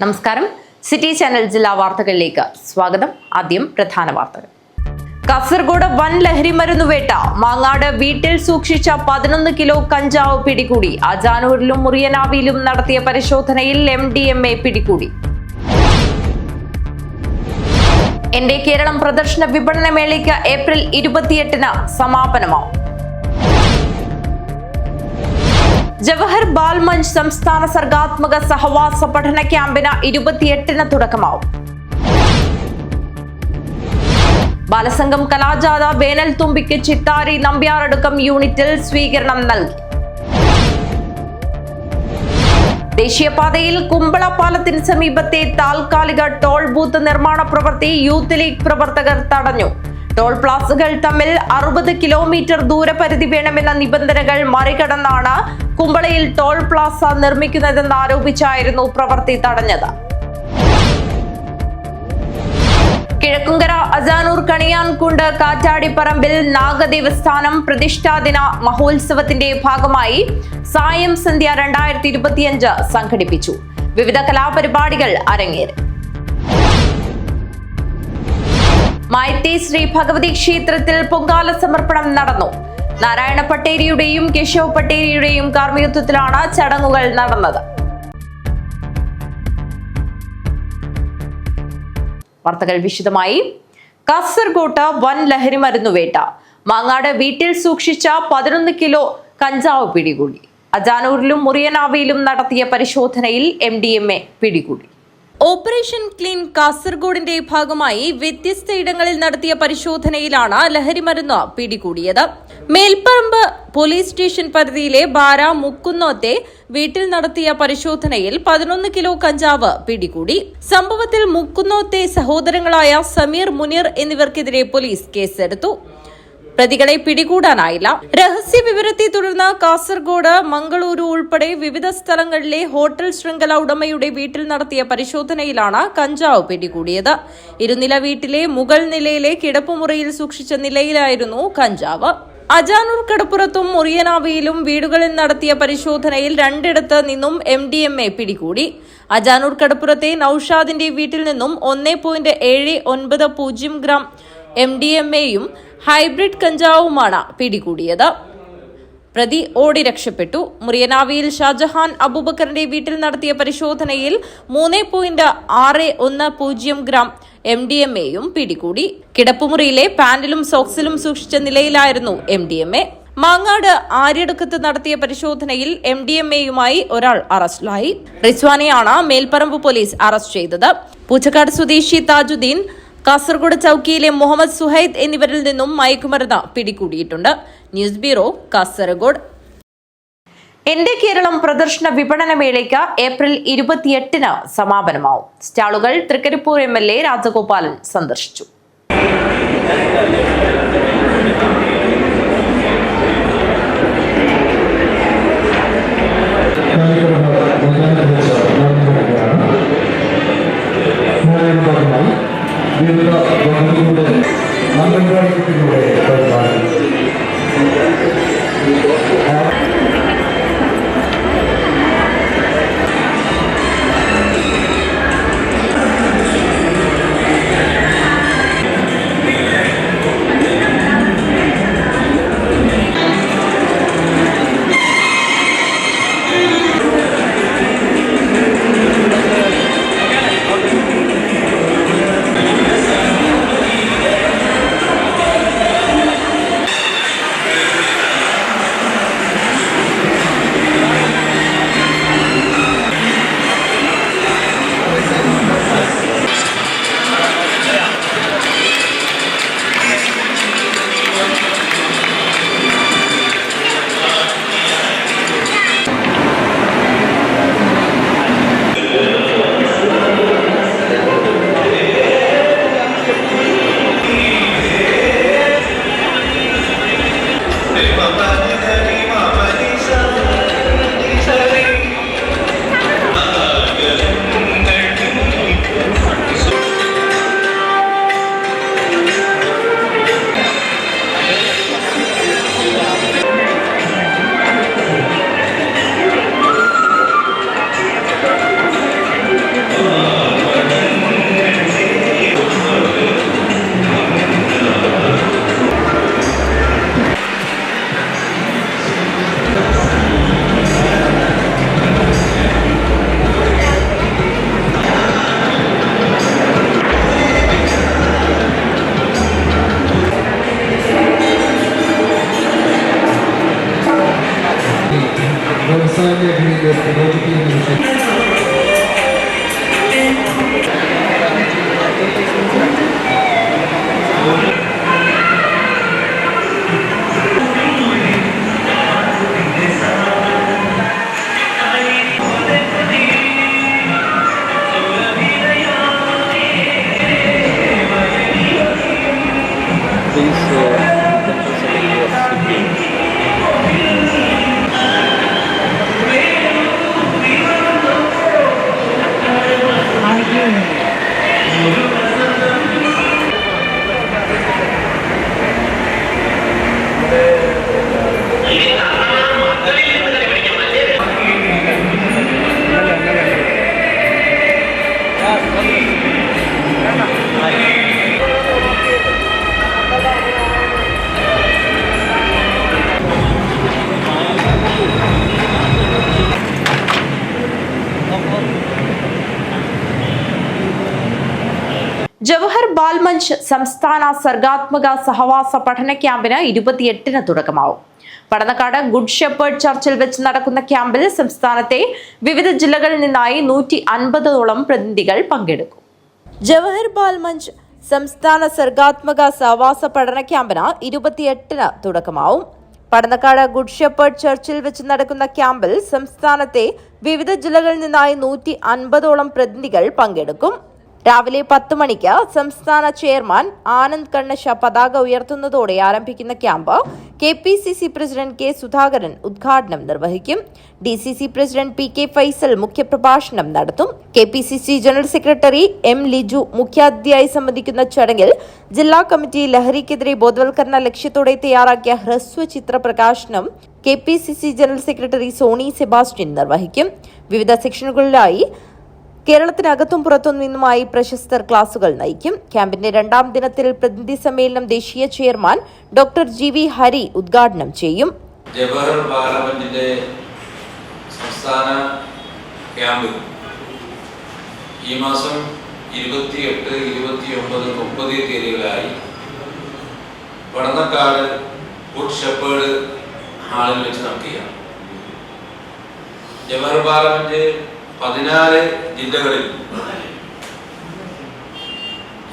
നമസ്കാരം. City channel ജില്ലാ വാർത്തകളിലേക്ക് സ്വാഗതം. ആദ്യം പ്രധാന വാർത്തകൾ. കാസർഗോഡ് വൻ ലഹരി മരുന്നുവേട്ട. മാങ്ങാട് വീട്ടിൽ സൂക്ഷിച്ച 11 കിലോ കഞ്ചാവ് പിടികൂടി. അജാനൂരിലും മുറിയനാവിയിലും നടത്തിയ പരിശോധനയിൽ MDMA പിടികൂടി. എന്റെ കേരളം പ്രദർശന വിപണന മേളയ്ക്ക് ഏപ്രിൽ 28-ന് സമാപനമാവും. ജവഹർ ബാൽ മഞ്ച് സംസ്ഥാന സർഗാത്മക സഹവാസ പഠന ക്യാമ്പിന് 28-ന് തുടക്കമാവും. ബാലസംഘം കലാജാഥ വേനൽ തുമ്പിക്ക് ചിത്താരി നമ്പ്യാറടക്കം യൂണിറ്റിൽ സ്വീകരണം നൽകി. ദേശീയപാതയിൽ കുമ്പള പാലത്തിന് സമീപത്തെ താൽക്കാലിക ടോൾ ബൂത്ത് നിർമ്മാണ പ്രവൃത്തി യൂത്ത് ലീഗ് പ്രവർത്തകർ തടഞ്ഞു. ടോൾ പ്ലാസകൾ തമ്മിൽ 60 കിലോമീറ്റർ ദൂരപരിധി വേണമെന്ന നിബന്ധനകൾ മറികടന്നാണ് കുമ്പളയിൽ ടോൾ പ്ലാസ നിർമ്മിക്കുന്നതെന്ന് ആരോപിച്ചായിരുന്നു പ്രവൃത്തി തടഞ്ഞത്. കിഴക്കുംകര അജാനൂർ കണിയാൻകുണ്ട് കാറ്റാടിപ്പറമ്പിൽ നാഗദേവസ്ഥാനം പ്രതിഷ്ഠാദിന മഹോത്സവത്തിന്റെ ഭാഗമായി സായം സന്ധ്യ 2025 സംഘടിപ്പിച്ചു. വിവിധ കലാപരിപാടികൾ അരങ്ങേറി. മായത്തെ ശ്രീ ഭഗവതി ക്ഷേത്രത്തിൽ പൊങ്കാല സമർപ്പണം നടന്നു. നാരായണ പട്ടേരിയുടെയും കേശവ് പട്ടേരിയുടെയും കാർമ്മികത്വത്തിലാണ് ചടങ്ങുകൾ നടന്നത്. വാർത്തകൾ വിശദമായി. കാസർഗോഡ് വൻ ലഹരി മരുന്നുവേട്ട. മാങ്ങാട് വീട്ടിൽ സൂക്ഷിച്ച 11 കിലോ കഞ്ചാവ് പിടികൂടി. അജാനൂരിലും മുറിയനാവിയിലും നടത്തിയ പരിശോധനയിൽ MDMA പിടികൂടി. ഓപ്പറേഷൻ ക്ലീൻ കാസർഗോഡിന്റെ ഭാഗമായി വ്യത്യസ്ത ഇടങ്ങളിൽ നടത്തിയ പരിശോധനയിലാണ് ലഹരിമരുന്ന് പിടികൂടിയത്. മേൽപ്പറമ്പ് പോലീസ് സ്റ്റേഷൻ പരിധിയിലെ ബാര മുക്കുന്നോത്തെ വീട്ടിൽ നടത്തിയ പരിശോധനയിൽ 11 കിലോ കഞ്ചാവ് പിടികൂടി. സംഭവത്തിൽ മുക്കുന്നോത്തെ സഹോദരങ്ങളായ സമീർ, മുനീർ എന്നിവർക്കെതിരെ പോലീസ് കേസെടുത്തു. പ്രതികളെ പിടികൂടാനായില്ല. രഹസ്യ വിവരത്തെ തുടർന്ന് കാസർഗോഡ്, മംഗളൂരു ഉൾപ്പെടെ വിവിധ സ്ഥലങ്ങളിലെ ഹോട്ടൽ ശൃംഖല ഉടമയുടെ വീട്ടിൽ നടത്തിയ പരിശോധനയിലാണ് കഞ്ചാവ് പിടികൂടിയത്. ഇരുനില വീട്ടിലെ മുകൾ നിലയിലെ കിടപ്പുമുറിയിൽ സൂക്ഷിച്ച നിലയിലായിരുന്നു കഞ്ചാവ്. അജാനൂർ കടപ്പുറത്തും മുറിയനാവിയിലും വീടുകളിൽ നടത്തിയ പരിശോധനയിൽ 2 നിന്നും MDMA പിടികൂടി. അജാനൂർ കടപ്പുറത്തെ നൌഷാദിന്റെ വീട്ടിൽ നിന്നും 1.790 ഗ്രാം MDMAയും ഹൈബ്രിഡ് കഞ്ചാവുമാണ് പിടികൂടിയത്. പ്രതി ഓടി രക്ഷപ്പെട്ടു. മുറിയനാവിയിൽ ഷാജഹാൻ അബൂബക്കറിന്റെ വീട്ടിൽ നടത്തിയ പരിശോധനയിൽ 3.610 ഗ്രാം MDMAയും പിടികൂടി. കിടപ്പുമുറിയിലെ പാന്റിലും സോക്സിലും സൂക്ഷിച്ച നിലയിലായിരുന്നു MDMA. മാങ്ങാട് ആര്യടുക്കത്ത് നടത്തിയ പരിശോധനയിൽ MDMAയുമായി ഒരാൾ അറസ്റ്റിലായി. റിസ്വാനെയാണ് മേൽപ്പറമ്പ് പോലീസ് അറസ്റ്റ് ചെയ്തത്. പൂച്ചക്കാട് സ്വദേശി താജുദ്ദീൻ, കാസർഗോഡ് ചൌക്കിയിലെ മുഹമ്മദ് സുഹൈദ് എന്നിവരിൽ നിന്നും മയക്കുമരുന്ന് പിടികൂടിയിട്ടുണ്ട്. News bureau, Kasaragod. എന്റെ കേരളം പ്രദർശന വിപണന മേളയ്ക്ക് ഏപ്രിൽ 28-ന് സമാപനമാവും. സ്റ്റാളുകൾ തൃക്കരിപ്പൂർ MLA രാജഗോപാലൻ സന്ദർശിച്ചു. ലഹരിയെ പ്രചോദിപ്പിക്കുന്ന വിഷയം ജവഹർ ബാൽമഞ്ച് സംസ്ഥാന സർഗാത്മക സഹവാസ പഠന ക്യാമ്പിന് 28-ന് തുടക്കമാവും. പടന്നക്കാട് ഗുഡ് ഷെപ്പേർഡ് ചർച്ചിൽ വെച്ച് നടക്കുന്ന ക്യാമ്പിൽ സംസ്ഥാനത്തെ വിവിധ ജില്ലകളിൽ നിന്നായി 150ഓളം പ്രതിനിധികൾ പങ്കെടുക്കും. ജവഹർ ബാൽമഞ്ച് സംസ്ഥാന സർഗാത്മക സഹവാസ പഠന ക്യാമ്പിന് 28-ന് തുടക്കമാവും. പടന്നക്കാട് ഗുഡ് ഷെപ്പേർഡ് ചർച്ചിൽ വെച്ച് നടക്കുന്ന ക്യാമ്പിൽ സംസ്ഥാനത്തെ വിവിധ ജില്ലകളിൽ നിന്നായി 150ഓളം പ്രതിനിധികൾ പങ്കെടുക്കും. രാവിലെ 10 മണിക്ക് സംസ്ഥാന ചെയർമാൻ ആനന്ദ് കണ്ണശ പതാക ഉയർത്തുന്നതോടെ ആരംഭിക്കുന്ന camp KPCC president K Sudhakaran ഉദ്ഘാടനം നിർവഹിക്കും. DCC പ്രസിഡന്റ് PK ഫൈസൽ മുഖ്യപ്രഭാഷണം നടത്തും. KPCC general secretary M Liju മുഖ്യാതിഥിയായി സംബന്ധിക്കുന്ന ചടങ്ങിൽ ജില്ലാ കമ്മിറ്റി ലഹരിക്കെതിരെ ബോധവൽക്കരണ ലക്ഷ്യത്തോടെ തയ്യാറാക്കിയ ഹ്രസ്വചിത്ര പ്രകാശനം KPCC general secretary Soni Sebastian നിർവഹിക്കും. വിവിധ സെക്ഷനുകളിലായി കേരളത്തിനകത്തും പുറത്തു നിന്നുമായി പ്രശസ്തർ ക്ലാസുകൾ നയിക്കും. ക്യാമ്പിന്റെ 2ാം ദിനത്തിൽ പ്രതിനിധി സമ്മേളനം ദേശീയ ചെയർമാൻ ഡോക്ടർ GV ഹരി ഉദ്ഘാടനം ചെയ്യും. ജവഹർ ബാലമഞ്ചിന്റെ സംസ്ഥാന ക്യാമ്പ് ഈ മാസം 28, 29, 30 തീയതികളായി പടന്നക്കാട് ഗുഡ് ഷെപ്പേർഡ് ഹാളിൽ വെച്ച് നടക്കുകയാണ്. ജവഹർ ബാലമഞ്ച് 14 ജില്ലകളിൽ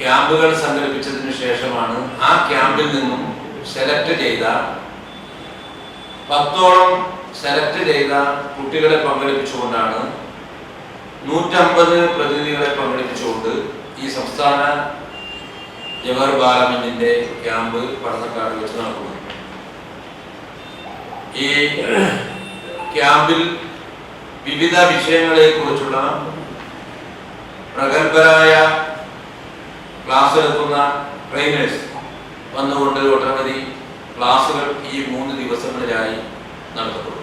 ക്യാമ്പുകൾ സംഘടിപ്പിച്ചതിന് ശേഷമാണ് ആ ക്യാമ്പിൽ നിന്നും സെലക്ട് ചെയ്ത 10ഓളം സെലക്ട് ചെയ്ത കുട്ടികളെ പങ്കെടുപ്പിച്ചുകൊണ്ടാണ് 150 പ്രതിനിധികളെ പങ്കെടുപ്പിച്ചുകൊണ്ട് ഈ സംസ്ഥാന ജവഹർ ബാലമഞ്ചിന്റെ ക്യാമ്പ് പടന്നക്കാട് വെച്ച് നടക്കുന്നത്. ഈ ക്യാമ്പിൽ വിവിധ വിഷയങ്ങളെ കുറിച്ചുള്ള പ്രഗത്ഭരായ ക്ലാസ് എടുക്കുന്ന ട്രെയിനേഴ്സ് വന്നുകൊണ്ട് ഒട്ടനവധി ക്ലാസുകൾ ഈ 3 ദിവസങ്ങളിലായി നടത്തപ്പെടും.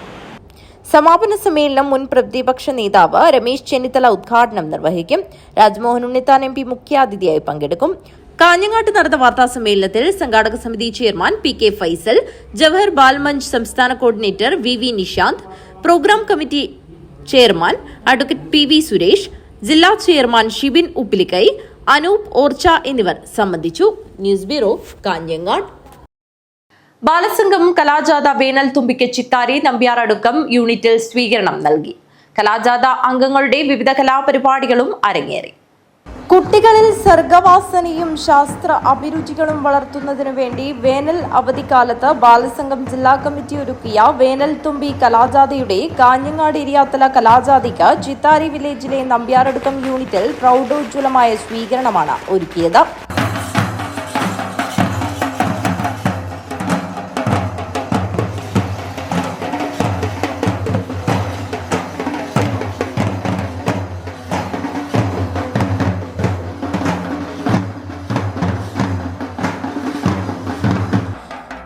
സമാപന സമ്മേളനം മുൻ പ്രതിപക്ഷ നേതാവ് രമേശ് ചെന്നിത്തല ഉദ്ഘാടനം നിർവഹിക്കും. രാജ്മോഹൻ ഉണ്ണിത്താൻ MP മുഖ്യാതിഥിയായി പങ്കെടുക്കും. കാഞ്ഞങ്ങാട്ട് നടന്ന വാർത്താ സമ്മേളനത്തിൽ സംഘാടക സമിതി ചെയർമാൻ PK ഫൈസൽ, ജവഹർ ബാൽമഞ്ച് സംസ്ഥാന coordinator VV Nishanth, programme committee chairman advocate PV Suresh, ജില്ലാ ചെയർമാൻ ഷിബിൻ ഉപ്പിലിക്കൈ, അനൂപ് ഓർച്ച എന്നിവർ സംബന്ധിച്ചു. News bureau, Kanhangad. ബാലസംഘം കലാജാഥ വേനൽ തുമ്പിക്ക് ചിത്താരി നമ്പ്യാറടുക്കം യൂണിറ്റിൽ സ്വീകരണം നൽകി. കലാജാഥ അംഗങ്ങളുടെ വിവിധ കലാപരിപാടികളും അരങ്ങേറി. കുട്ടികളിൽ സർഗവാസനയും ശാസ്ത്ര അഭിരുചികളും വളർത്തുന്നതിനു വേണ്ടി വേനൽ അവധിക്കാലത്ത് ബാലസംഘം ജില്ലാ കമ്മിറ്റി ഒരുക്കിയ വേനൽ തുമ്പി കലാജാഥയുടെ കാഞ്ഞങ്ങാട് ഏരിയാതല കലാജാഥയ്ക്ക് ചിത്താരി വില്ലേജിലെ നമ്പ്യാറടുക്കം യൂണിറ്റിൽ പ്രൗഢോജ്വലമായ സ്വീകരണമാണ് ഒരുക്കിയത്.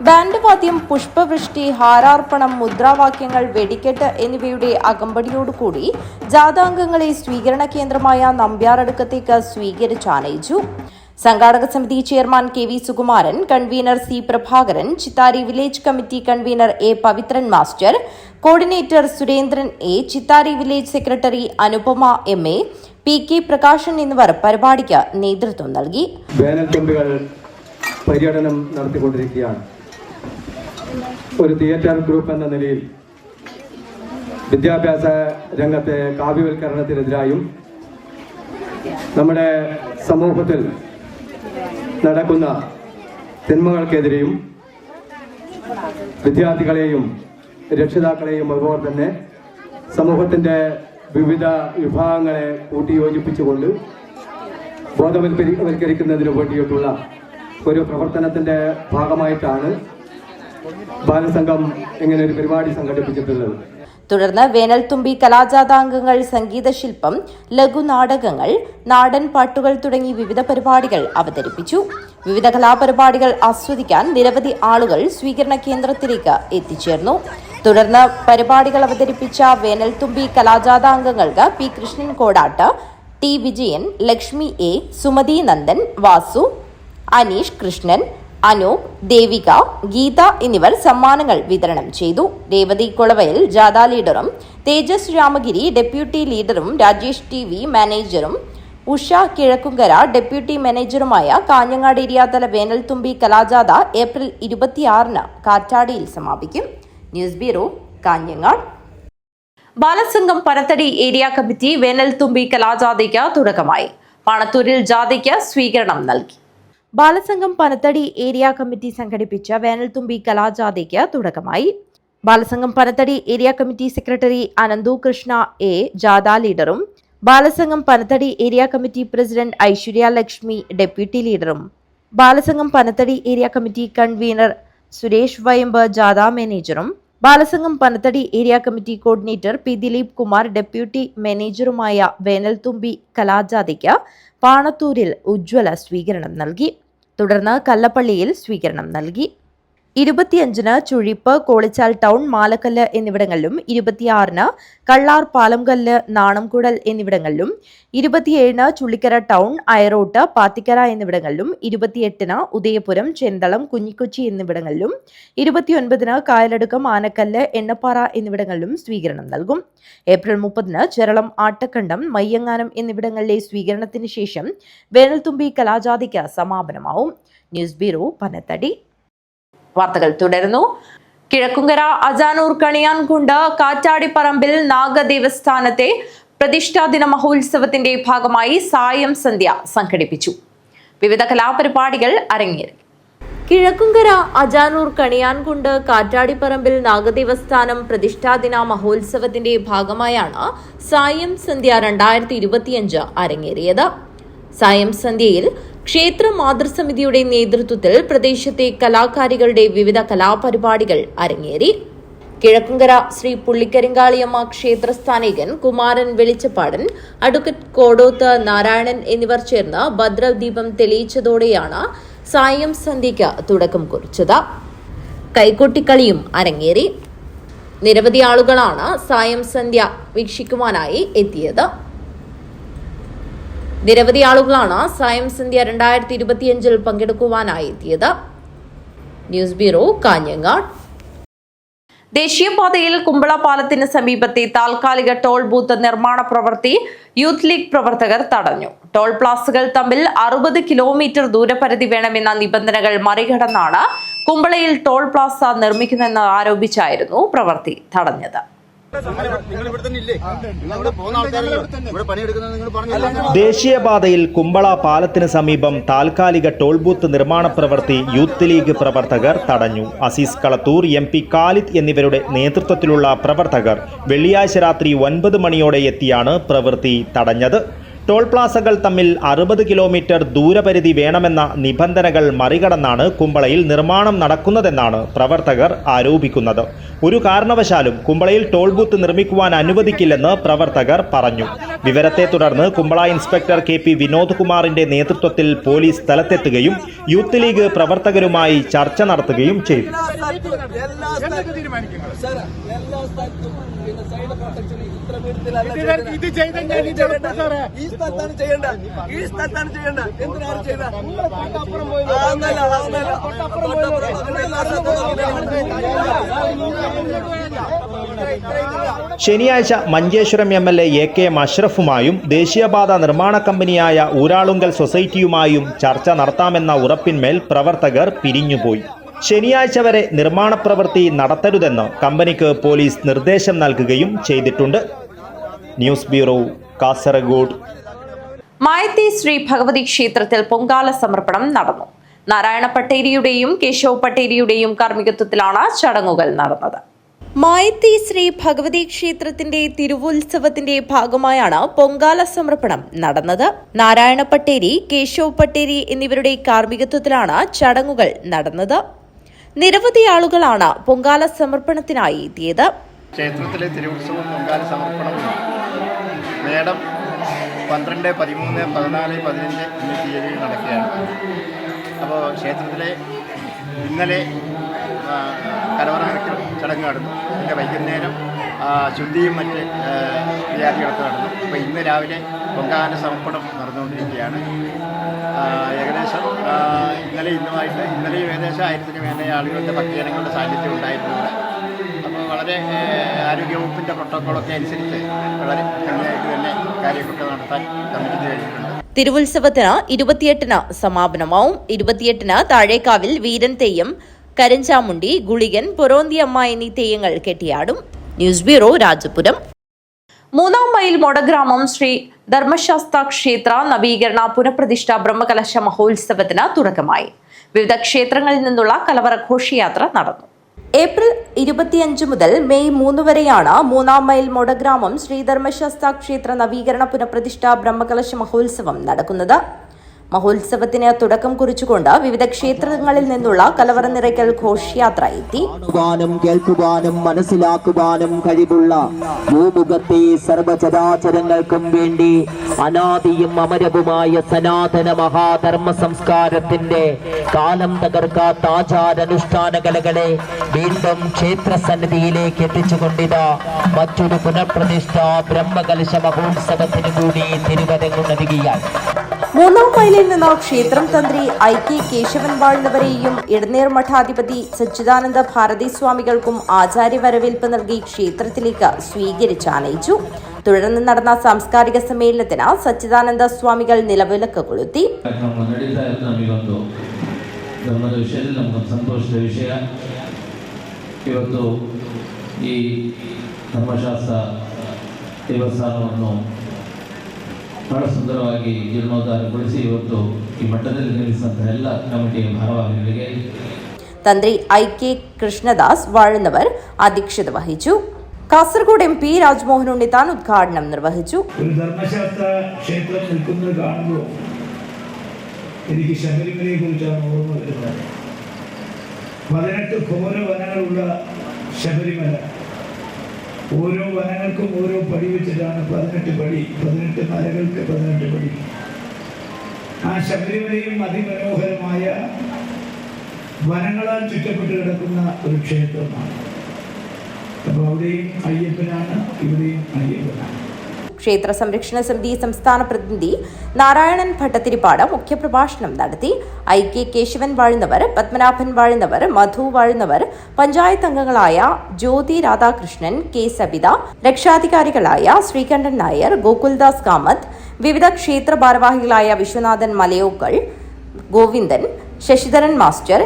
ബാൻഡ് വാദ്യം, പുഷ്പവൃഷ്ടി, ഹാരാർപ്പണം, മുദ്രാവാക്യങ്ങൾ, വെടിക്കെട്ട് എന്നിവയുടെ അകമ്പടിയോടുകൂടി ജാഥാംഗങ്ങളെ സ്വീകരണ കേന്ദ്രമായ നമ്പ്യാറടുക്കത്തേക്ക് സ്വീകരിച്ചാനയിച്ചു. സംഘാടക സമിതി chairman KV Sukumaran, convener C Prabhakaran, Chittari village committee convener A Pavithran master, coordinator Surendran A, Chittari village secretary Anupama MA, PK Prakashan എന്നിവർ പരിപാടിക്ക് നേതൃത്വം നൽകി. വേനൽത്തുമ്പികൾ പര്യടനം നടത്തിക്കൊണ്ടിരിക്കുകയാണ്. ഒരു തിയേറ്റർ ഗ്രൂപ്പ് എന്ന നിലയിൽ വിദ്യാഭ്യാസ രംഗത്തെ കാവ്യവൽക്കരണത്തിനെതിരായും നമ്മുടെ സമൂഹത്തിൽ നടക്കുന്ന തിന്മകൾക്കെതിരെയും വിദ്യാർത്ഥികളെയും രക്ഷിതാക്കളെയും അതുപോലെ തന്നെ സമൂഹത്തിൻ്റെ വിവിധ വിഭാഗങ്ങളെ കൂട്ടിയോജിപ്പിച്ചുകൊണ്ട് ബോധവൽക്കരിക്കുന്നതിന് വേണ്ടിയിട്ടുള്ള ഒരു പ്രവർത്തനത്തിൻ്റെ ഭാഗമായിട്ടാണ് ബാലസംഘം ഇങ്ങനെ ഒരു പരിപാടി സംഘടിപ്പിച്ചിട്ടുള്ളത്. തുടർന്ന് വേനൽത്തുമ്പി കലാജാഥാംഗങ്ങൾ സംഗീതശില്പം, ലഘുനാടകങ്ങൾ, നാടൻ പാട്ടുകൾ തുടങ്ങി വിവിധ പരിപാടികൾ അവതരിപ്പിച്ചു. വിവിധ കലാപരിപാടികൾ ആസ്വദിക്കാൻ നിരവധി ആളുകൾ സ്വീകരണ കേന്ദ്രത്തിലേക്ക് എത്തിച്ചേർന്നു. തുടർന്ന് പരിപാടികൾ അവതരിപ്പിച്ച വേനൽത്തുമ്പി കലാജാഥാംഗങ്ങൾക്ക് P Krishnan Kodatt, T Vijayan, Lakshmi A, Sumathi Nandan, Vasu, Aneesh Krishnan, Anoop, Devika, Geetha എന്നിവർ സമ്മാനങ്ങൾ വിതരണം ചെയ്തു. രേവതി കൊളവയൽ ജാഥ ലീഡറും തേജസ് രാമഗിരി ഡെപ്യൂട്ടി ലീഡറും രാജേഷ് TV മാനേജറും ഉഷ കിഴക്കുങ്കര ഡെപ്യൂട്ടി മാനേജറുമായ കാഞ്ഞങ്ങാട് ഏരിയാതല വേനൽത്തുമ്പി കലാജാഥ ഏപ്രിൽ 26-ന് കാറ്റാടിയിൽ സമാപിക്കും. News bureau, Kanhangad. Balasangham Panathady area committee വേനൽത്തുമ്പി കലാജാഥയ്ക്ക് തുടക്കമായി. പാണത്തൂരിൽ ജാഥയ്ക്ക് സ്വീകരണം നൽകി. ബാലസംഘം പനത്തടി ഏരിയ കമ്മിറ്റി സംഘടിപ്പിച്ച വേനൽത്തുമ്പി കലാജാഥയ്ക്ക് തുടക്കമായി. Balasangham Panathady area committee secretary Ananthu Krishna A ജാഥ ലീഡറും Balasangham Panathady area committee president Aishwarya Lakshmi deputy ലീഡറും Balasangham Panathady area committee convener Suresh Vayambu ജാഥ മാനേജറും Balasangham Panathady area committee coordinator P Dileep Kumar deputy മാനേജറുമായ വേനൽത്തുമ്പി കലാജാഥയ്ക്ക് പാണത്തൂരിൽ ഉജ്ജ്വല സ്വീകരണം നൽകി. തുടർന്ന് കല്ലപ്പള്ളിയിൽ സ്വീകരണം നൽകി. 25-ന് ചുഴിപ്പ്, കോളിച്ചാൽ ടൗൺ, മാലക്കല്ല് എന്നിവിടങ്ങളിലും 26-ന് കള്ളാർ, പാലംകല്ല്, നാണംകുടൽ എന്നിവിടങ്ങളിലും 27-ന് ചുള്ളിക്കര ടൗൺ, അയറോട്ട്, പാത്തിക്കര എന്നിവിടങ്ങളിലും 28-ന് ഉദയപുരം, ചെന്തളം, കുഞ്ഞിക്കൊച്ചി എന്നിവിടങ്ങളിലും 29-ന് കായലടുക്കം, ആനക്കല്ല്, എണ്ണപ്പാറ എന്നിവിടങ്ങളിലും സ്വീകരണം നൽകും. ഏപ്രിൽ 30-ന് ചെറളം, ആട്ടക്കണ്ടം, മയ്യങ്ങാനം എന്നിവിടങ്ങളിലെ സ്വീകരണത്തിന് ശേഷം വേനൽത്തുമ്പി കലാജാഥയ്ക്ക് സമാപനമാവും. News bureau, Panathady. വാർത്തകൾ തുടരുന്നു. കിഴക്കുങ്കര അജാനൂർ കണിയാൻകുണ്ട് കാറ്റാടിപ്പറമ്പിൽ നാഗദേവസ്ഥാനത്തെ പ്രതിഷ്ഠാദിന മഹോത്സവത്തിന്റെ ഭാഗമായി സായം സന്ധ്യ സംഘടിപ്പിച്ചു. വിവിധ കലാപരിപാടികൾ അരങ്ങേറി. കിഴക്കുങ്കര അജാനൂർ കണിയാൻകുണ്ട് കാറ്റാടിപ്പറമ്പിൽ നാഗദേവസ്ഥാനം പ്രതിഷ്ഠാദിന മഹോത്സവത്തിന്റെ ഭാഗമായാണ് സായം സന്ധ്യ 2025 അരങ്ങേറിയത്. സായം സന്ധ്യയിൽ ക്ഷേത്ര മാതൃസമിതിയുടെ നേതൃത്വത്തിൽ പ്രദേശത്തെ കലാകാരികളുടെ വിവിധ കലാപരിപാടികൾ അരങ്ങേറി. കിഴക്കുങ്കര ശ്രീ പുള്ളിക്കരിങ്കാളിയമ്മ ക്ഷേത്രസ്ഥാനികൻ കുമാരൻ വെളിച്ചപ്പാടൻ, അഡ്വക്കേറ്റ് കോടോത്ത് നാരായണൻ എന്നിവർ ചേർന്ന് ഭദ്രദീപം തെളിയിച്ചതോടെയാണ് സായം സന്ധ്യയ്ക്ക് തുടക്കം കുറിച്ചത്. കൈകൊട്ടിക്കളിയും അരങ്ങേറി. നിരവധി ആളുകളാണ് സായം സന്ധ്യ വീക്ഷിക്കുവാനായി എത്തിയത്. നിരവധി ആളുകളാണ് സായം സന്ധ്യ 2025 പങ്കെടുക്കുവാനായി എത്തിയത്. News bureau, Kanhangad. ദേശീയപാതയിൽ കുമ്പള പാലത്തിന് സമീപത്തെ താൽക്കാലിക ടോൾ ബൂത്ത് നിർമ്മാണ പ്രവൃത്തി യൂത്ത് ലീഗ് പ്രവർത്തകർ തടഞ്ഞു. ടോൾ പ്ലാസകൾ തമ്മിൽ 60 കിലോമീറ്റർ ദൂരപരിധി വേണമെന്ന നിബന്ധനകൾ മറികടന്നാണ് കുമ്പളയിൽ ടോൾ പ്ലാസ നിർമ്മിക്കുന്നതെന്ന് ആരോപിച്ചായിരുന്നു പ്രവൃത്തി തടഞ്ഞത്. ദേശീയപാതയിൽ കുമ്പള പാലത്തിന് സമീപം താൽക്കാലിക ടോൾ ബൂത്ത് നിർമ്മാണ പ്രവൃത്തി യൂത്ത് ലീഗ് പ്രവർത്തകർ തടഞ്ഞു. അസീസ് കളത്തൂർ, MP ഖാലിദ് എന്നിവരുടെ നേതൃത്വത്തിലുള്ള പ്രവർത്തകർ വെള്ളിയാഴ്ച രാത്രി 9 മണിയോടെ എത്തിയാണ് പ്രവൃത്തി തടഞ്ഞത്. ടോൾ പ്ലാസകൾ തമ്മിൽ 60 കിലോമീറ്റർ ദൂരപരിധി വേണമെന്ന നിബന്ധനകൾ മറികടന്നാണ് കുമ്പളയിൽ നിർമ്മാണം നടക്കുന്നതെന്നാണ് പ്രവർത്തകർ ആരോപിക്കുന്നത്. ഒരു കാരണവശാലും കുമ്പളയിൽ ടോൾ ബൂത്ത് നിർമ്മിക്കുവാൻ അനുവദിക്കില്ലെന്ന് പ്രവർത്തകർ പറഞ്ഞു. വിവരത്തെ തുടർന്ന് കുമ്പള ഇൻസ്പെക്ടർ KP വിനോദ് കുമാറിന്റെ നേതൃത്വത്തിൽ പോലീസ് സ്ഥലത്തെത്തുകയും യൂത്ത് ലീഗ് പ്രവർത്തകരുമായി ചർച്ച നടത്തുകയും ചെയ്തു. ശനിയാഴ്ച മഞ്ചേശ്വരം MLA AK അഷ്റഫുമായും ദേശീയപാത നിർമ്മാണ കമ്പനിയായ ഊരാളുങ്കൽ സൊസൈറ്റിയുമായും ചർച്ച നടത്താമെന്ന ഉറപ്പിന്മേൽ പ്രവർത്തകർ പിരിഞ്ഞുപോയി. ശനിയാഴ്ച വരെ നിർമ്മാണ പ്രവൃത്തി നടത്തരുതെന്ന് കമ്പനിക്ക് പോലീസ് നിർദ്ദേശം നൽകുകയും ചെയ്തിട്ടുണ്ട്. News bureau, Kasaragod. മായത്തി ശ്രീ ഭഗവതി ക്ഷേത്രത്തിൽ പൊങ്കാല സമർപ്പണം നടന്നു. നാരായണ പട്ടേരിയുടെയും കേശവ് പട്ടേരിയുടെയും കാർമ്മികത്വത്തിലാണ് ചടങ്ങുകൾ നടന്നത്. മായത്തി ശ്രീ ഭഗവതി ക്ഷേത്രത്തിന്റെ തിരുവുത്സവത്തിന്റെ ഭാഗമായാണ് പൊങ്കാല സമർപ്പണം നടന്നത്. നാരായണ പട്ടേരി, കേശവ് പട്ടേരി എന്നിവരുടെ കാർമ്മികത്വത്തിലാണ് ചടങ്ങുകൾ നടന്നത്. നിരവധി ആളുകളാണ് പൊങ്കാല സമർപ്പണത്തിനായി എത്തിയത്. ക്ഷേത്രത്തിലെ തിരുവുത്സവം പൊങ്കാല സമർപ്പണം മേടം 12, 13, 14, 15 എന്നീ തീയതിയിൽ നടക്കുകയാണ്. അപ്പോൾ ക്ഷേത്രത്തിലെ ഇന്നലെ കലവറ ചടങ്ങ് നടന്നു. പിന്നെ വൈകുന്നേരം ശുദ്ധിയും മറ്റ് ക്രിയാദികളൊക്കെ നടന്നു. അപ്പോൾ ഇന്ന് രാവിലെ പൊങ്കാല സമർപ്പണം നടന്നുകൊണ്ടിരിക്കുകയാണ്. ഏകദേശം ഇന്നലെയും ഏകദേശം 1000-ന് മേലെ ആളുകളുടെ ഭക്തജനങ്ങളുടെ സാന്നിധ്യം ഉണ്ടായിരുന്നുണ്ട്. അപ്പോൾ വളരെ ആരോഗ്യവകുപ്പിൻ്റെ പ്രോട്ടോക്കോളൊക്കെ അനുസരിച്ച് വളരെ ഭംഗിയായിട്ട് തന്നെ കാര്യങ്ങളൊക്കെ നടത്താൻ കമ്മിറ്റി കഴിഞ്ഞിട്ടുണ്ട്. തിരുവുത്സവത്തിന് 28-ന് സമാപനമാവും. 28-ന് താഴേക്കാവിൽ വീരൻ തെയ്യം, കരിഞ്ചാമുണ്ടി, ഗുളികൻ, പൊറോന്തിയമ്മ എന്നീ തെയ്യങ്ങൾ കെട്ടിയാടും. News bureau, Rajapuram. 3-ാം മൈൽ മൊടഗ്രാമം ശ്രീ ധർമ്മശാസ്ത്ര ക്ഷേത്ര നവീകരണ പുനഃപ്രതിഷ്ഠ ബ്രഹ്മകലശ മഹോത്സവത്തിന് തുടക്കമായി. വിവിധ ക്ഷേത്രങ്ങളിൽ നിന്നുള്ള കലവറ ഘോഷയാത്ര നടന്നു. ഏപ്രിൽ 25 മുതൽ മെയ് 3 വരെയാണ് 3-ാം മൈൽ മൊടഗ്രാമം ശ്രീ ധർമ്മശാസ്ത്ര ക്ഷേത്ര നവീകരണ പുനഃപ്രതിഷ്ഠ ബ്രഹ്മകലശ മഹോത്സവം നടക്കുന്നത്. മഹോത്സവത്തിന് തുടക്കം കുറിച്ചുകൊണ്ട് വിവിധ ക്ഷേത്രങ്ങളിൽ നിന്നുള്ള കലവറ നിറയ്ക്കൽ ഘോഷയാത്ര എത്തി. കാണുവാനും കേൾക്കുവാനും മനസ്സിലാക്കുവാനും കഴിവുള്ള ഭൂമുഖത്തെ സർവചരാചരങ്ങൾക്കും വേണ്ടി അനാദിയും അമരവുമായ സനാതന മഹാധർമ്മ സംസ്കാരത്തിന്റെ കാലം തകർക്കാത്ത ആചാരാനുഷ്ഠാന കലകളെ വീണ്ടും ക്ഷേത്രസന്നിധിയിലേക്ക് എത്തിച്ചുകൊണ്ടിതാ മറ്റൊരു പുനഃപ്രതിഷ്ഠ ബ്രഹ്മകലശ മഹോത്സവത്തിന് കൂടി തിരുവരങ്ങുന്നതികയായി. 3-ാം മൈലിൽ നിന്ന് ക്ഷേത്രം തന്ത്രി IK കേശവൻ വാഴുന്നവരെയും ഇടനീർ മഠാധിപതി സച്ചിദാനന്ദ ഭാരതി സ്വാമികൾക്കും ആചാര്യവരവേൽപ്പ് നൽകി ക്ഷേത്രത്തിലേക്ക് സ്വീകരിച്ചാനയിച്ചു. തുടർന്ന് നടന്ന ಸಾಂಸ್ಕಾರಿಕ ಸಮ್ಮೇಳನത്തിന് ಸಚ್ಚಿದಾನಂದ ಸ್ವಾಮಿಗಳು ನಿಲವಿಲಕ್ಕೆ ಕೊಳುತ್ತಿ. ಧರ್ಮದ ವಿಷಯದಲ್ಲಿ ನಮಗೆ ಸಂತೋಷದ ವಿಷಯ. ಇವತ್ತು ಈ ಧರ್ಮಶಾಸ್ತ್ರ ದೇವಸ್ಥಾನವನ್ನು ಬಹಳ ಸುಂದರವಾಗಿ ಜೀರ್ಣೋದ್ಧಾರಗೊಳಿಸಿ ಇವತ್ತು ಈ ಮಟ್ಟದಲ್ಲಿ ನಿಲ್ಲಿಸಿದಂತಹ ಎಲ್ಲ ಕಮಿಟಿಯ ಭಾರವಾಹಿಗಳಿಗೆ തന്ത്രി IK കൃഷ്ണദാസ് വാഴുന്നവർ അധ്യക്ഷത വഹിച്ചു. കാസർഗോഡ് MP രാജ്മോഹൻ ഉണ്ണിത്താൻ ഉദ്ഘാടനം നിർവഹിച്ചു. ഒരു ധർമ്മശാസ്ത്ര ക്ഷേത്രം നിൽക്കുന്നത് കാണുമ്പോൾ എനിക്ക് ശബരിമലയെ കുറിച്ചാണ് ഓർമ്മ വരുന്നത്. 18 ഘോര വനങ്ങളുള്ള ശബരിമല, ഓരോ വനങ്ങൾക്കും ഓരോ പടി വെച്ചിട്ടാണ് 18 പടി, 18 മലകൾക്ക് 18 പടി. ആ ശബരിമലയും അതിമനോഹരമായ വനങ്ങളാൽ ചുറ്റപ്പെട്ട് കിടക്കുന്ന ഒരു ക്ഷേത്രമാണ്. അപ്പോൾ അവിടെയും അയ്യപ്പനാണ്, ഇവിടെയും അയ്യപ്പനാണ്. ക്ഷേത്ര സംരക്ഷണ സമിതി സംസ്ഥാന പ്രതിനിധി നാരായണൻ ഭട്ടത്തിരിപ്പാട് മുഖ്യപ്രഭാഷണം നടത്തി. IK കേശവൻ വാഴുന്നവർ, പത്മനാഭൻ വാഴുന്നവർ, മധു വാഴുന്നവർ, പഞ്ചായത്ത് അംഗങ്ങളായ ജ്യോതി രാധാകൃഷ്ണൻ, K സബിത, രക്ഷാധികാരികളായ ശ്രീകണ്ഠൻ നായർ, ഗോകുൽദാസ് കാമത്ത്, വിവിധ ക്ഷേത്ര ഭാരവാഹികളായ Viswanathan Malayokkal, Govindan, Sasidharan master,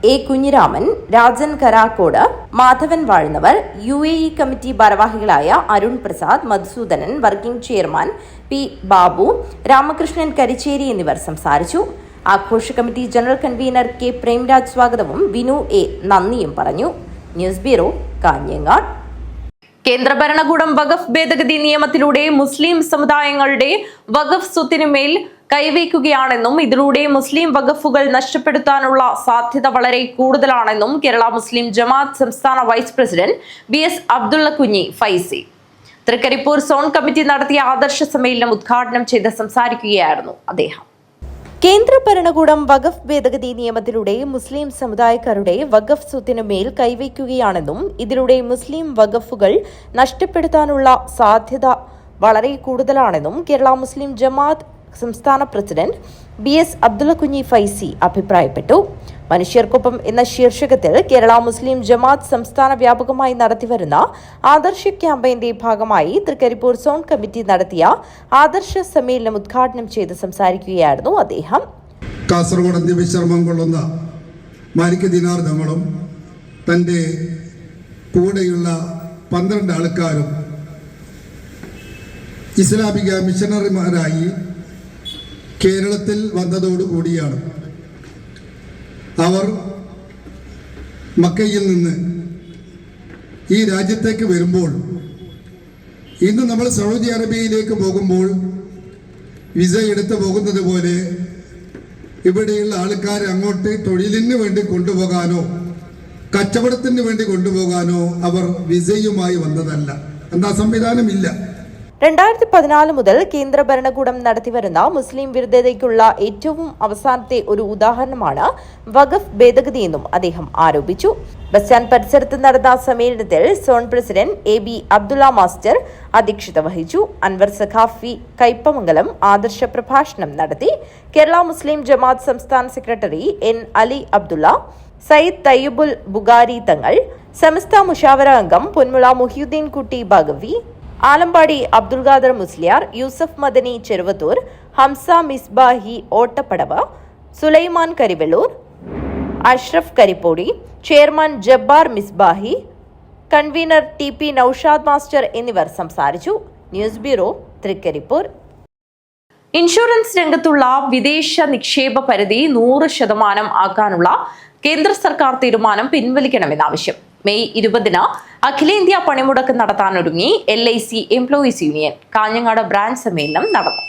A Kunhiraman, Rajan Karakkod, Madhavan Vazhunnavar, UAE committee ഭാരവാഹികളായ Arun Prasad, Madhusudanan, working chairman P Babu, Ramakrishnan Karicheri എന്നിവർ സംസാരിച്ചു. ആഘോഷ committee general convener K Premraj സ്വാഗതവും വിനു A നന്ദിയും പറഞ്ഞു. News bureau, Kanhangad. കേന്ദ്ര ഭരണകൂടം വഖഫ് ഭേദഗതി നിയമത്തിലൂടെ മുസ്ലിം സമുദായങ്ങളുടെ വഖഫ് സ്വത്തിനുമേൽ കൈവയ്ക്കുകയാണെന്നും ഇതിലൂടെ മുസ്ലിം വഖഫുകൾ നഷ്ടപ്പെടുത്താനുള്ള സാധ്യത വളരെ കൂടുതലാണെന്നും കേരള മുസ്ലിം ജമാഅത്ത് സംസ്ഥാന വൈസ് പ്രസിഡന്റ് BS അബ്ദുള്ള കുഞ്ഞി ഫൈസി തൃക്കരിപ്പൂർ സോൺ കമ്മിറ്റി നടത്തിയ ആദർശ സമ്മേളനം ഉദ്ഘാടനം ചെയ്ത് സംസാരിക്കുകയായിരുന്നു അദ്ദേഹം. കേന്ദ്ര ഭരണകൂടം വഖഫ് ഭേദഗതി നിയമത്തിലൂടെ മുസ്ലിം സമുദായക്കാരുടെ വഖഫ് സ്വത്തിനുമേൽ കൈവയ്ക്കുകയാണെന്നും ഇതിലൂടെ മുസ്ലിം വഖഫുകൾ നഷ്ടപ്പെടുത്താനുള്ള സാധ്യത വളരെ കൂടുതലാണെന്നും കേരള മുസ്ലിം ജമാഅത്ത് സംസ്ഥാന പ്രസിഡന്റ് BS അബ്ദുള്ള കുഞ്ഞി ഫൈസി അഭിപ്രായപ്പെട്ടു. മനുഷ്യർക്കൊപ്പം എന്ന ശീർഷകത്തിൽ കേരള മുസ്ലിം ജമാഅത്ത് സംസ്ഥാന വ്യാപകമായി നടത്തിവരുന്ന ആദർശ ക്യാമ്പയിന്റെ ഭാഗമായി തൃക്കരിപ്പൂർ സോൺ കമ്മിറ്റി നടത്തിയ ആദർശ സമ്മേളനം ഉദ്ഘാടനം ചെയ്ത് സംസാരിക്കുകയായിരുന്നു അദ്ദേഹം. കാസർഗോഡ് ദിവ്യശർമ്മം കൊള്ളുന്ന മാലിക് ദിനാർ തങ്ങളും തൻ്റെ കൂടെയുള്ള 12 ആൾക്കാരും ഇസ്ലാമിക മിഷണറിമാരായി കേരളത്തിൽ വന്നതോടുകൂടിയാണ് അവർ മക്കയിൽ നിന്ന് ഈ രാജ്യത്തേക്ക് വരുമ്പോൾ, ഇന്ന് നമ്മൾ സൗദി അറേബ്യയിലേക്ക് പോകുമ്പോൾ വിസ എടുത്ത് പോകുന്നത് പോലെ ഇവിടെയുള്ള ആൾക്കാരെ അങ്ങോട്ട് തൊഴിലിന് വേണ്ടി കൊണ്ടുപോകാനോ കച്ചവടത്തിന് വേണ്ടി കൊണ്ടുപോകാനോ അവർ വിസയുമായി വന്നതല്ല. എന്താ സംവിധാനമില്ല. 2014 മുതൽ കേന്ദ്ര ഭരണകൂടം നടത്തിവരുന്ന മുസ്ലിം വിരുദ്ധതയ്ക്കുള്ള ഏറ്റവും അവസാനത്തെ ഒരു ഉദാഹരണമാണ് വഖഫ് ഭേദഗതിയെന്നും അദ്ദേഹം ആരോപിച്ചു. ബസ് സ്റ്റാൻഡ് പരിസരത്ത് നടന്ന സമ്മേളനത്തിൽ zone president AB Abdulla master അധ്യക്ഷത വഹിച്ചു. അൻവർ സഖാഫി കയ്പമംഗലം ആദർശ പ്രഭാഷണം നടത്തി. കേരള മുസ്ലിം ജമാഅത്ത് സംസ്ഥാന സെക്രട്ടറി N അലി അബ്ദുള്ള, സയ്യിദ് തയ്യബുൽ ബുഖാരി തങ്ങൾ, സമസ്ത മുഷാവറ അംഗം Ponmula Muhiyuddin Kutty Baqavi, Alampadi Abdul Khader Musliyar, Yusuf Madani Cheruvathur, Hamza Misbahi Ottappadav, Sulaiman Karivellur, Ashraf Karippodi, chairman Jabbar Misbahi, convener TP Noushad master എന്നിവർ സംസാരിച്ചു. News bureau, Trikaripur. ഇൻഷുറൻസ് രംഗത്തുള്ള വിദേശ നിക്ഷേപ പരിധി 100% ആക്കാനുള്ള കേന്ദ്ര സർക്കാർ തീരുമാനം പിൻവലിക്കണമെന്നാവശ്യം. മെയ് 20-ന് അഖിലേന്ത്യാ പണിമുടക്ക് നടത്താനൊരുങ്ങി LIC employees union. Kanhangad branch സമ്മേളനം നടന്നു.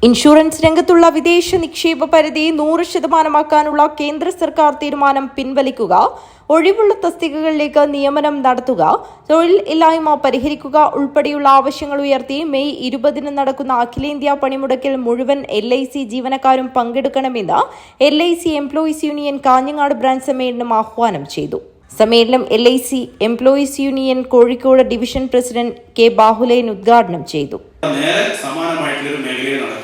ഇൻഷുറൻസ് രംഗത്തുള്ള വിദേശ നിക്ഷേപ പരിധി 100% ആക്കാനുള്ള കേന്ദ്ര സർക്കാർ തീരുമാനം പിൻവലിക്കുക, ഒഴിവുള്ള തസ്തികകളിലേക്ക് നിയമനം നടത്തുക, തൊഴിൽ ഇല്ലായ്മ പരിഹരിക്കുക ഉൾപ്പെടെയുള്ള ആവശ്യങ്ങൾ ഉയർത്തി മെയ് 20-ന് നടക്കുന്ന അഖിലേന്ത്യാ പണിമുടക്കിൽ മുഴുവൻ LIC ജീവനക്കാരും പങ്കെടുക്കണമെന്ന് LIC employees union Kanhangad branch സമ്മേളനം ആഹ്വാനം ചെയ്തു. സമ്മേളനം LIC employees union Kozhikode division president K Bahuleyan ഉദ്ഘാടനം ചെയ്തു. നേരെ സമാനമായിട്ടുള്ളൊരു മേഖലയിൽ നടക്കുന്നു.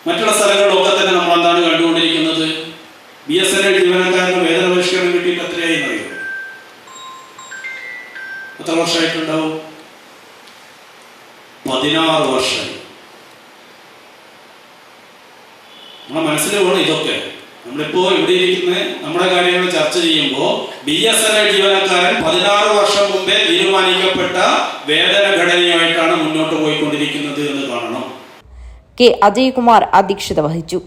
മറ്റുള്ള സ്ഥലങ്ങളിലൊക്കെ തന്നെ നമ്മൾ എന്താണ് കണ്ടുകൊണ്ടിരിക്കുന്നത്? BSNL ജീവനക്കാരന് വേതന പരിഷ്കരണം കിട്ടിയിട്ട് എത്രയായി അറിയുമോ? എത്ര വർഷമായിട്ടുണ്ടാവും? 16 വർഷമായി. നമ്മളെ മനസ്സിൽ വേണം ഇതൊക്കെ. നമ്മളിപ്പോ ഇവിടെ ഇരിക്കുന്ന നമ്മുടെ കാര്യങ്ങൾ ചർച്ച ചെയ്യുമ്പോൾ BSNL ജീവനക്കാരൻ 16 വർഷം മുമ്പേ തീരുമാനിക്കപ്പെട്ട വേതന ഘടനയുമായിട്ടാണ് മുന്നോട്ട് പോയിക്കൊണ്ടിരിക്കുന്നത് എന്ന് കാണണം. K അജയ്കുമാർ അധ്യക്ഷത വഹിച്ചു.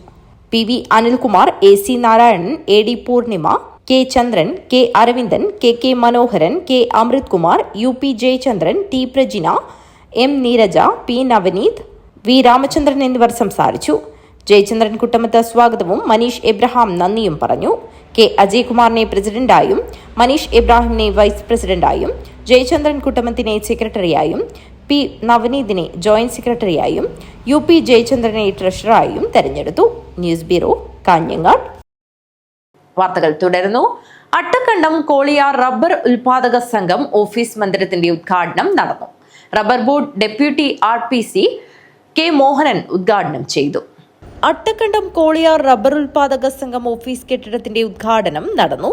PV Anilkumar, AC Narayanan, AD Purnima, K ചന്ദ്രൻ, K അരവിന്ദൻ, KK മനോഹരൻ, K അമൃത് Kumar, UP Jayachandran, T Prajina, M Neeraja, P Navneet, V Ramachandran എന്നിവർ സംസാരിച്ചു. ജയചന്ദ്രൻ കുട്ടമത്ത് സ്വാഗതവും മനീഷ് എബ്രഹാം നന്ദിയും പറഞ്ഞു. K അജയ്കുമാറിനെ പ്രസിഡന്റായും മനീഷ് എബ്രാഹിമിനെ വൈസ് പ്രസിഡന്റായും ജയചന്ദ്രൻ കുട്ടമത്തിനെ സെക്രട്ടറിയായും P നവനീതിനെ ജോയിന്റ് സെക്രട്ടറിയായും UP ജയചന്ദ്രനെ ട്രഷററായും തെരഞ്ഞെടുത്തു. News bureau, Kanhangad. വാർത്തകൾ തുടരുന്നു. അട്ടക്കണ്ടം കോളിയാർ റബ്ബർ ഉൽപാദക സംഘം ഓഫീസ് മന്ദിരത്തിന്റെ ഉദ്ഘാടനം നടന്നു. Rubber board deputy RPC K Mohanan ഉദ്ഘാടനം ചെയ്തു. അട്ടക്കണ്ടം കോളിയാർ റബ്ബർ ഉൽപാദക സംഘം ഓഫീസ് കെട്ടിടത്തിന്റെ ഉദ്ഘാടനം നടന്നു.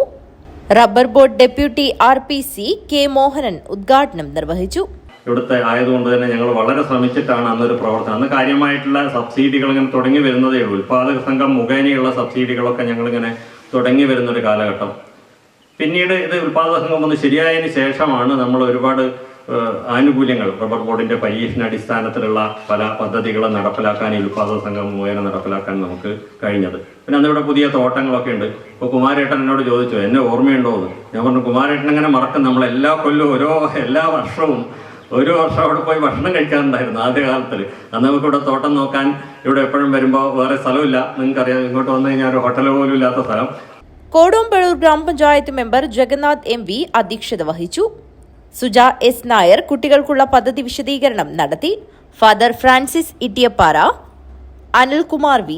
Rubber board deputy RPC K Mohanan ഉദ്ഘാടനം നിർവഹിച്ചു. ഇവിടുത്തെ ആയതുകൊണ്ട് തന്നെ ഞങ്ങൾ വളരെ ശ്രമിച്ചിട്ടാണ് അന്നൊരു പ്രവർത്തനം. അന്ന് കാര്യമായിട്ടുള്ള സബ്സിഡികൾ ഇങ്ങനെ തുടങ്ങി വരുന്നതേ ഉള്ളൂ. ഉൽപാദക സംഘം മുഖേനയുള്ള സബ്സിഡികളൊക്കെ ഞങ്ങളിങ്ങനെ തുടങ്ങി വരുന്നൊരു കാലഘട്ടം. പിന്നീട് ഇത് ഉൽപാദക സംഘം വന്ന് ശരിയായതിന് ശേഷമാണ് നമ്മൾ ഒരുപാട് ആനുകൂല്യങ്ങൾ റബ്ബർ ബോർഡിൻ്റെ പരീക്ഷണാടിസ്ഥാനത്തിലുള്ള പല പദ്ധതികളും നടപ്പിലാക്കാൻ ഈ ഉൽപാദക സംഘം മുഖേന നടപ്പിലാക്കാൻ നമുക്ക് കഴിഞ്ഞത്. പിന്നെ അന്നിവിടെ പുതിയ തോട്ടങ്ങളൊക്കെ ഉണ്ട്. ഇപ്പോൾ കുമാരേട്ടൻ എന്നോട് ചോദിച്ചു എന്നെ ഓർമ്മയുണ്ടോ എന്ന്. ഞാൻ പറഞ്ഞു കുമാരേട്ടൻ അങ്ങനെ മറക്കും. നമ്മൾ എല്ലാ കൊല്ലവും എല്ലാ വർഷവും ഒരു വർഷം അവിടെ പോയി ഭക്ഷണം കഴിക്കാറുണ്ടായിരുന്നു ആദ്യകാലത്തിൽ. അന്ന് നമുക്കിവിടെ തോട്ടം നോക്കാൻ ഇവിടെ എപ്പോഴും വരുമ്പോൾ വേറെ സ്ഥലമില്ല. നിങ്ങൾക്കറിയാം, ഇങ്ങോട്ട് വന്നു കഴിഞ്ഞാൽ ഒരു ഹോട്ടൽ പോലും ഇല്ലാത്ത സ്ഥലം. കോടോംപഴൂർ ഗ്രാമപഞ്ചായത്ത് മെമ്പർ ജഗന്നാഥ് MV അധ്യക്ഷത വഹിച്ചു. സുജ S നായർ കുട്ടികൾക്കുള്ള പദ്ധതി വിശദീകരണം നടത്തി. Father Francis Ittiyappara, Anilkumar V,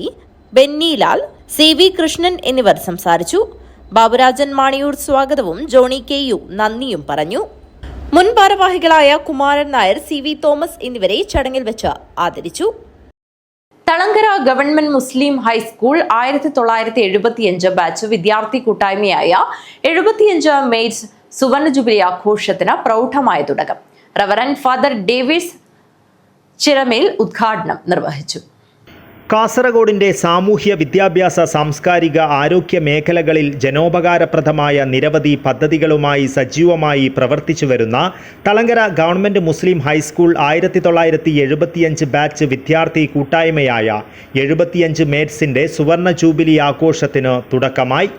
Bennilal, CV Krishnan എന്നിവർ സംസാരിച്ചു. ബാബുരാജൻ മാണിയൂർ സ്വാഗതവും ജോണി KU നന്ദിയും പറഞ്ഞു. മുൻ ഭാരവാഹികളായ കുമാരൻ നായർ, CV തോമസ് എന്നിവരെ ചടങ്ങിൽ വെച്ച് ആദരിച്ചു. തളങ്കര ഗവൺമെന്റ് മുസ്ലിം ഹൈസ്കൂൾ 1975 ബാച്ച് വിദ്യാർത്ഥി കൂട്ടായ്മയായ 75 മെയ്സ് സുവർണ ജൂബിലി ആഘോഷത്തിന് പ്രൗഢമായ തുടക്കം. റവറന്റ് ഫാദർ ഡേവിസ് ചിറമേൽ ഉദ്ഘാടനം നിർവഹിച്ചു. കാസർഗോഡിൻ്റെ സാമൂഹ്യ വിദ്യാഭ്യാസ സാംസ്കാരിക ആരോഗ്യ മേഖലകളിൽ ജനോപകാരപ്രദമായ നിരവധി പദ്ധതികളുമായി സജീവമായി പ്രവർത്തിച്ചു വരുന്ന തളങ്കര ഗവൺമെൻറ് മുസ്ലിം ഹൈസ്കൂൾ 1975 ബാച്ച് വിദ്യാർത്ഥി കൂട്ടായ്മയായ 75 മേറ്റ്സിൻ്റെ സുവർണ ജൂബിലി ആഘോഷത്തിന് തുടക്കമായി.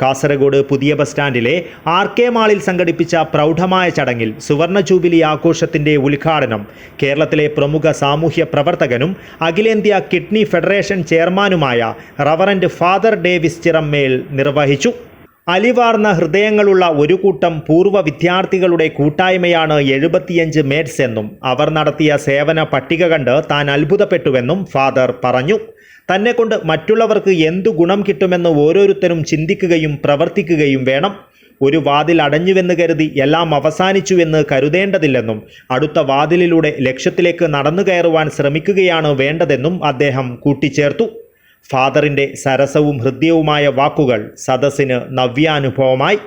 കാസർഗോഡ് പുതിയ ബസ് സ്റ്റാൻഡിലെ RK മാളിൽ സംഘടിപ്പിച്ച പ്രൗഢമായ ചടങ്ങിൽ സുവർണ ജൂബിലി ആഘോഷത്തിൻ്റെ ഉദ്ഘാടനം കേരളത്തിലെ പ്രമുഖ സാമൂഹ്യ പ്രവർത്തകനും അഖിലേന്ത്യാ കിഡ്നി ഫെഡറേഷൻ ചെയർമാനുമായ റവറൻഡ് ഫാദർ ഡേവിസ് ചിറമ്മേൽ നിർവഹിച്ചു. അലിവാർന്ന ഹൃദയങ്ങളുള്ള ഒരു കൂട്ടം പൂർവ്വ വിദ്യാർത്ഥികളുടെ കൂട്ടായ്മയാണ് 75 മേറ്റ്സ് എന്നും അവർ നടത്തിയ സേവന പട്ടിക കണ്ട് താൻ അത്ഭുതപ്പെട്ടുവെന്നും ഫാദർ പറഞ്ഞു. തന്നെക്കൊണ്ട് മറ്റുള്ളവർക്ക് എന്തു ഗുണം കിട്ടുമെന്ന് ഓരോരുത്തരും ചിന്തിക്കുകയും പ്രവർത്തിക്കുകയും വേണം. ഒരു വാതിൽ അടഞ്ഞുവെന്ന് കരുതി എല്ലാം അവസാനിച്ചുവെന്ന് കരുതേണ്ടതില്ലെന്നും അടുത്ത വാതിലിലൂടെ ലക്ഷ്യത്തിലേക്ക് നടന്നു കയറുവാൻ ശ്രമിക്കുകയാണ് വേണ്ടതെന്നും അദ്ദേഹം കൂട്ടിച്ചേർത്തു. ഫാദറിൻ്റെ സരസവും ഹൃദ്യവുമായ വാക്കുകൾ സദസ്സിന് നവ്യാനുഭവമായി.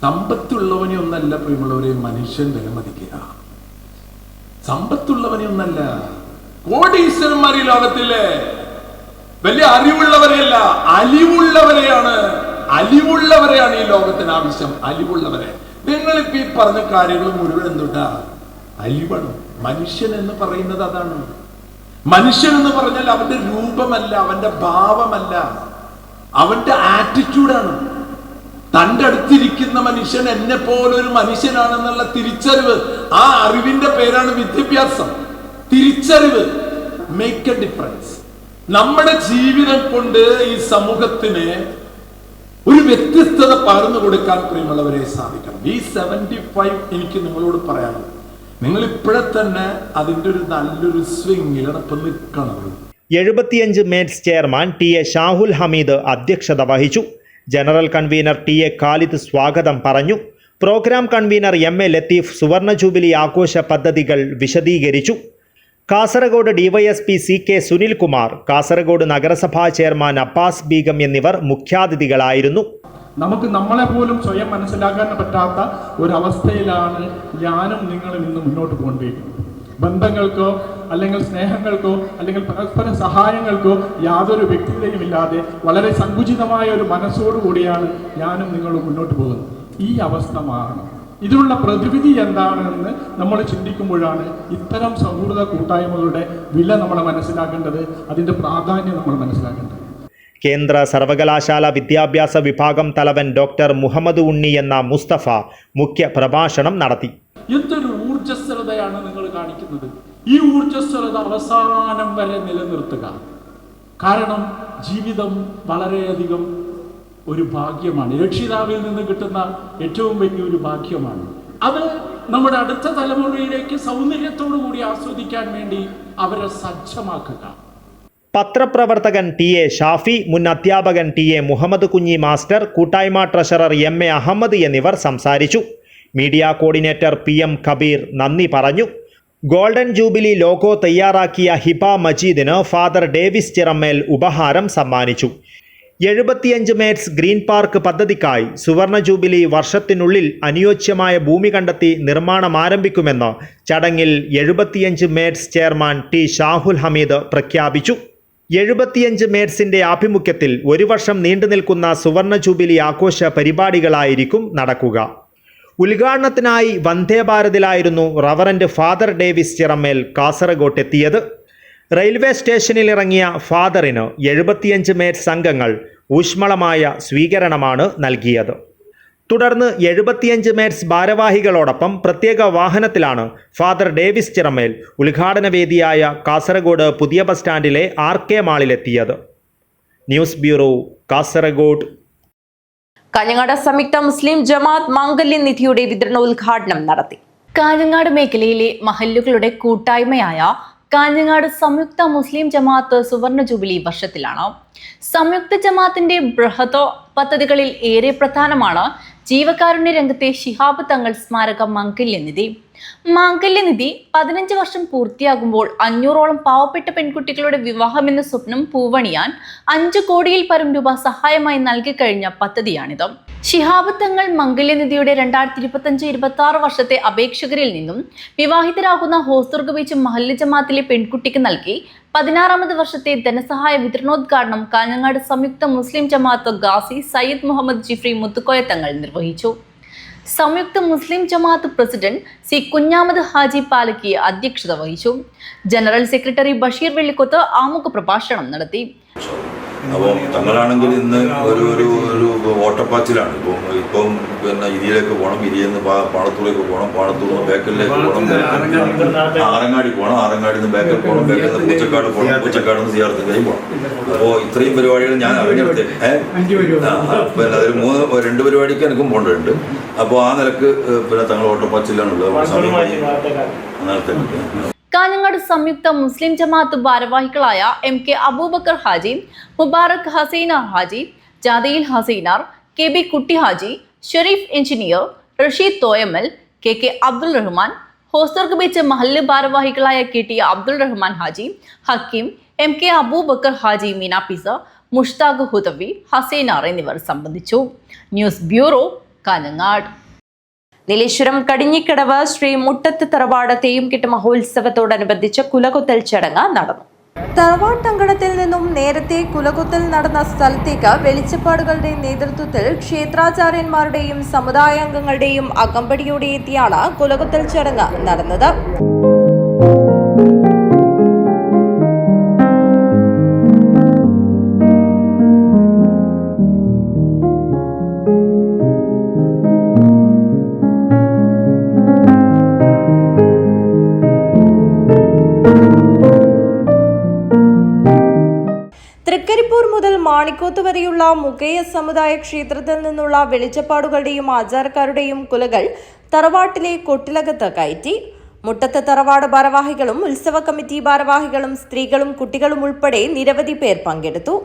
സമ്പത്തുള്ളവനെ ഒന്നല്ല പ്രിയമുള്ളവരെ മനുഷ്യൻ വിലമതിക്കുക. സമ്പത്തുള്ളവനെ ഒന്നല്ല, കോടീശ്വരന്മാർ ഈ ലോകത്തിലെ വലിയ അറിവുള്ളവരെയല്ല, അലിവുള്ളവരെയാണ് ഈ ലോകത്തിന് ആവശ്യം. അലിവുള്ളവരെ. നിങ്ങളിപ്പോ ഈ പറഞ്ഞ കാര്യങ്ങൾ മുഴുവൻ എന്തുണ്ടാ? അലിവാണ്. മനുഷ്യൻ എന്ന് പറയുന്നത് അതാണ്. മനുഷ്യൻ എന്ന് പറഞ്ഞാൽ അവന്റെ രൂപമല്ല, അവന്റെ ഭാവമല്ല, അവന്റെ ആറ്റിറ്റ്യൂഡാണ്. തൻ്റെ അടുത്തിരിക്കുന്ന മനുഷ്യൻ എന്നെ പോലൊരു മനുഷ്യനാണെന്നുള്ള തിരിച്ചറിവ്, ആ അറിവിന്റെ പേരാണ് വിദ്യാഭ്യാസം. തിരിച്ചറിവ്. Make A difference. നമ്മുടെ ജീവിതം കൊണ്ട് ഈ സമൂഹത്തിന് ഒരു വ്യത്യസ്തത പകർന്നു കൊടുക്കാൻ പ്രിയമുള്ളവരെ സാധിക്കണം. ഈ 75 എനിക്ക് നിങ്ങളോട് പറയാനുള്ളത്, നിങ്ങൾ ഇപ്പോഴെ തന്നെ അതിൻ്റെ ഒരു നല്ലൊരു സ്വിംഗിലാണ് ഇപ്പം നിൽക്കണം. 75 mates chairman TA Shahul Hameed അധ്യക്ഷത വഹിച്ചു. ജനറൽ കൺവീനർ TA ഖാലിദ് സ്വാഗതം പറഞ്ഞു. പ്രോഗ്രാം കൺവീനർ MA ലത്തീഫ് സുവർണ ജൂബിലി ആഘോഷ പദ്ധതികൾ വിശദീകരിച്ചു. കാസർഗോഡ് DYSP CK സുനിൽകുമാർ, കാസർഗോഡ് നഗരസഭാ ചെയർമാൻ അബ്ബാസ് ബീഗം എന്നിവർ മുഖ്യാതിഥികളായിരുന്നു. നമുക്ക് നമ്മളെ പോലും സ്വയം മനസ്സിലാക്കാൻ പറ്റാത്ത ഒരവസ്ഥയിലാണ് ഞാനും നിങ്ങളും ഇന്ന് മുന്നോട്ട് പോകേണ്ടിയിരിക്കുന്നത്. ബന്ധങ്ങൾക്കോ അല്ലെങ്കിൽ സ്നേഹങ്ങൾക്കോ അല്ലെങ്കിൽ പരസ്പര സഹായങ്ങൾക്കോ യാതൊരു വ്യക്തിത്വവും ഇല്ലാതെ വളരെ സങ്കുചിതമായ ഒരു മനസ്സോടുകൂടിയാണ് ഞാനും നിങ്ങളും മുന്നോട്ട് പോകുന്നത്. ഈ അവസ്ഥ മാറണം. ഇതിനുള്ള പ്രതിവിധി എന്താണെന്ന് നമ്മൾ ചിന്തിക്കുമ്പോഴാണ് ഇത്തരം സൗഹൃദ കൂട്ടായ്മകളുടെ വില നമ്മൾ മനസ്സിലാക്കേണ്ടത്, അതിൻ്റെ പ്രാധാന്യം നമ്മൾ മനസ്സിലാക്കേണ്ടത്. കേന്ദ്ര സർവകലാശാല വിദ്യാഭ്യാസ വിഭാഗം തലവൻ ഡോക്ടർ മുഹമ്മദ് ഉണ്ണി എന്ന മുസ്തഫ മുഖ്യ പ്രഭാഷണം നടത്തി. എന്തൊരു ഊർജ്ജസ്വലതയാണ് നിങ്ങൾ കാണിക്കുന്നത്. ഈ ഊർജ്ജസ്വലത അവസാനം വരെ നിലനിർത്തുക. കാരണം ജീവിതം വളരെയധികം ഒരു ഭാഗ്യമാണ്. രക്ഷിതാവിൽ നിന്ന് കിട്ടുന്ന ഏറ്റവും വലിയൊരു ഭാഗ്യമാണ്. അത് നമ്മുടെ അടുത്ത തലമുറയിലേക്ക് സൗന്ദര്യത്തോടു കൂടി ആസ്വദിക്കാൻ വേണ്ടി അവരെ സജ്ജമാക്കുക. പത്രപ്രവർത്തകൻ TA ഷാഫി, മുൻ അധ്യാപകൻ TA മുഹമ്മദ് കുഞ്ഞി മാസ്റ്റർ, കൂട്ടായ്മ ട്രഷറർ MA അഹമ്മദ് എന്നിവർ സംസാരിച്ചു. മീഡിയ കോർഡിനേറ്റർ PM കബീർ നന്ദി പറഞ്ഞു. ഗോൾഡൻ ജൂബിലി ലോഗോ തയ്യാറാക്കിയ ഹിബ മജീദിന് ഫാദർ ഡേവിസ് ചിറമ്മേൽ ഉപഹാരം സമ്മാനിച്ചു. 75 മേറ്റ്സ് ഗ്രീൻ പാർക്ക് പദ്ധതിക്കായി സുവർണ ജൂബിലി വർഷത്തിനുള്ളിൽ അനുയോജ്യമായ ഭൂമി കണ്ടെത്തി നിർമ്മാണം ആരംഭിക്കുമെന്ന് ചടങ്ങിൽ 75 mates chairman T Shahul Hameed പ്രഖ്യാപിച്ചു. 75 മേറ്റ്സിൻ്റെ ആഭിമുഖ്യത്തിൽ ഒരു വർഷം നീണ്ടുനിൽക്കുന്ന സുവർണ ജൂബിലി ആഘോഷ പരിപാടികളായിരിക്കും നടക്കുക. ഉദ്ഘാടനത്തിനായി വന്ദേ ഭാരതിലായിരുന്നു റവറൻഡ് ഫാദർ ഡേവിസ് ചിറമ്മേൽ കാസർഗോട്ടെത്തിയത്. റെയിൽവേ സ്റ്റേഷനിൽ ഇറങ്ങിയ ഫാദറിന് 75 മേറ്റ്സ് അംഗങ്ങൾ ഊഷ്മളമായ സ്വീകരണമാണ് നൽകിയത്. തുടർന്ന് 75 മേറ്റ്സ് ഭാരവാഹികളോടൊപ്പം പ്രത്യേക വാഹനത്തിലാണ് ഫാദർ ഡേവിസ് ചിറമ്മേൽ ഉദ്ഘാടന വേദിയായ കാസർഗോഡ് പുതിയ ബസ് സ്റ്റാൻഡിലെ RK മാളിലെത്തിയത്. News bureau, Kasaragod. കാഞ്ഞങ്ങാട് സംയുക്ത മുസ്ലിം ജമാഅത്ത് മാംഗല്യ നിധിയുടെ വിതരണോദ്ഘാടനം നടത്തി. കാഞ്ഞങ്ങാട് മേഖലയിലെ മഹല്ലുകളുടെ കൂട്ടായ്മയായ കാഞ്ഞങ്ങാട് സംയുക്ത മുസ്ലിം ജമാഅത്ത് സുവർണ ജൂബിലി വർഷത്തിലാണ്. സംയുക്ത ജമാഅത്തിന്റെ ബൃഹതോ പദ്ധതികളിൽ ഏറെ പ്രധാനമാണ് ജീവകാരുണ്യ രംഗത്തെ ശിഹാബ് തങ്ങൾ സ്മാരക മാംഗല്യ നിധി. മാംഗല്യനിധി 15 വർഷം പൂർത്തിയാകുമ്പോൾ 500ഓളം പാവപ്പെട്ട പെൺകുട്ടികളുടെ വിവാഹമെന്ന സ്വപ്നം പൂവണിയാൻ 5 കോടിയിൽ പരം രൂപ സഹായമായി നൽകിക്കഴിഞ്ഞ പദ്ധതിയാണിത്. ശിഹാബ് തങ്ങൾ മംഗല്യനിധിയുടെ 2025-26 വർഷത്തെ അപേക്ഷകരിൽ നിന്നും വിവാഹിതരാകുന്ന ഹോസ്ദുർഗ് ബീച്ച് മഹല്ല് ജമാഅത്തിലെ പെൺകുട്ടിക്ക് നൽകി 16ാമത് വർഷത്തെ ധനസഹായ വിതരണോദ്ഘാടനം കാഞ്ഞങ്ങാട് സംയുക്ത മുസ്ലിം ജമാഅത്ത് ഗാസി സയ്യിദ് മുഹമ്മദ് ജിഫ്രി മുത്തുക്കോയ തങ്ങൾ നിർവഹിച്ചു. സംയുക്ത മുസ്ലിം ജമാഅത്ത് പ്രസിഡന്റ് സി കുഞ്ഞാമത് ഹാജി പാലക്കി അധ്യക്ഷത വഹിച്ചു. ജനറൽ സെക്രട്ടറി ബഷീർ വെള്ളിക്കൊത്ത് ആമുഖ പ്രഭാഷണം നടത്തി. അപ്പോൾ തങ്ങളാണെങ്കിൽ ഇന്ന് ഒരു ഓട്ടപ്പാച്ചിലാണ്. ഇപ്പം പിന്നെ ഇതിലേക്ക് പോകണം, ഇതിയിൽ നിന്ന് പാണത്തൂരേക്ക് പോകണം, പാണത്തൂർ നിന്ന് ബേക്കലിലേക്ക് പോകണം, ആറങ്ങാടി പോകണം, ആറങ്ങാടിയിൽ നിന്ന് ബേക്കൽ പോകണം, ബേക്കലിൽ നിന്ന് പൂച്ചക്കാട് പോകണം, പൂച്ചക്കാട് നിന്ന് സിയാറത്തിൻ്റെയും പോകണം. അപ്പോൾ ഇത്രയും പരിപാടികൾ ഞാൻ അറിഞ്ഞെടുത്തേ പിന്നെ അതൊരു 2 പരിപാടിക്ക് എനിക്കും പോകേണ്ടതുണ്ട്. അപ്പോൾ ആ നിലക്ക് പിന്നെ തങ്ങൾ ഓട്ടപ്പാച്ചിലാണുള്ളത്. കാഞ്ഞങ്ങാട് സംയുക്ത മുസ്ലിം ജമാഅത്ത് ഭാരവാഹികളായ MK Abubakar Haji, Mubarak Haseenar Haji, ജാദയിൽ Haseenar, KB Kutty Haji, Sharif engineer, Rasheed Thoyamal, KK Abdul Rahman, Hosdurg beach മഹല്ല് ഭാരവാഹികളായ KT അബ്ദുൾ റഹ്മാൻ ഹാജി, ഹക്കീം, MK അബൂബക്കർ ഹാജി, മീനാപിസ, മുഷ്താഖ് ഹുദവി, ഹസീനാർ എന്നിവർ സംബന്ധിച്ചു. News bureau, Kanhangad. നീലേശ്വരം കടിഞ്ഞിക്കടവ് ശ്രീ മുട്ടത്ത് തറവാട് തെയ്യംകെട്ട് മഹോത്സവത്തോടനുബന്ധിച്ച് കുലകുത്തൽ ചടങ്ങ് നടന്നു. തറവാട്ടങ്കണത്തിൽ നിന്നും നേരത്തെ കുലകുത്തൽ നടന്ന സ്ഥലത്തേക്ക് വെളിച്ചപ്പാടുകളുടെ നേതൃത്വത്തിൽ ക്ഷേത്രാചാര്യന്മാരുടെയും സമുദായാംഗങ്ങളുടെയും അകമ്പടിയോടെ എത്തിയാണ് കുലകുത്തൽ ചടങ്ങ് നടന്നത്. തൃക്കരിപ്പൂർ മുതൽ മാണിക്കോത്ത് വരെയുള്ള മുഖയ സമുദായ ക്ഷേത്രത്തിൽ നിന്നുള്ള വെളിച്ചപ്പാടുകളുടെയും ആചാരക്കാരുടെയും കുലകൾ തറവാട്ടിലെ കൊട്ടിലകത്ത് കയറ്റി. മുട്ടത്ത് തറവാട് ഭാരവാഹികളും ഉത്സവ കമ്മിറ്റി ഭാരവാഹികളും സ്ത്രീകളും കുട്ടികളും ഉൾപ്പെടെ നിരവധി പേർ പങ്കെടുത്തു.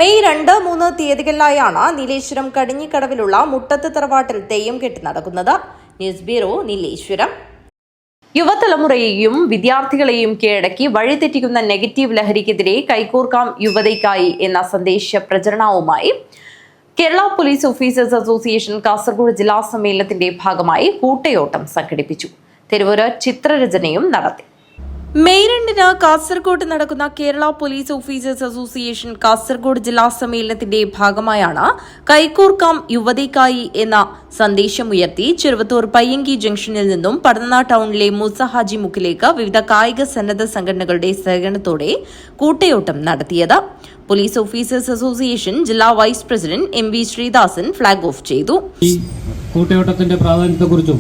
മെയ് 2, 3 തീയതികളിലായാണ് നീലേശ്വരം കടിഞ്ഞിക്കടവിലുള്ള മുട്ടത്ത് തറവാട്ടിൽ തെയ്യം കെട്ട് നടക്കുന്നത്. News bureau, Nileshwaram. യുവതലമുറയെയും വിദ്യാർത്ഥികളെയും കീഴടക്കി വഴിതെറ്റിക്കുന്ന നെഗറ്റീവ് ലഹരിക്കെതിരെ കൈകോർക്കാം യുവതയ്ക്കായി എന്ന സന്ദേശ പ്രചരണവുമായി Kerala police officers association Kasaragod ജില്ലാ സമ്മേളനത്തിന്റെ ഭാഗമായി കൂട്ടയോട്ടം സംഘടിപ്പിച്ചു. തെരുവോര ചിത്രരചനയും നടത്തി. മെയ് 2 കാസർഗോഡ് നടക്കുന്ന Kerala police officers association Kasaragod ജില്ലാ സമ്മേളനത്തിന്റെ ഭാഗമായാണ് കൈകോർക്കാം യുവതയ്ക്കായി എന്ന സന്ദേശമുയർത്തി ചെറുവത്തൂർ പയ്യങ്കി ജംഗ്ഷനിൽ നിന്നും പടന്ന ടൗണിലെ മൂസ ഹാജി മുക്കിലേക്ക് വിവിധ കായിക സന്നദ്ധ സംഘടനകളുടെ സഹകരണത്തോടെ കൂട്ടയോട്ടം നടത്തിയത്. പോലീസ് ഓഫീസേഴ്സ് അസോസിയേഷൻ ജില്ലാ vice president MV Sreedasan flag off ചെയ്തു. ഈ കൂട്ടയോട്ടത്തിന്റെ പ്രാധാന്യത്തെക്കുറിച്ചും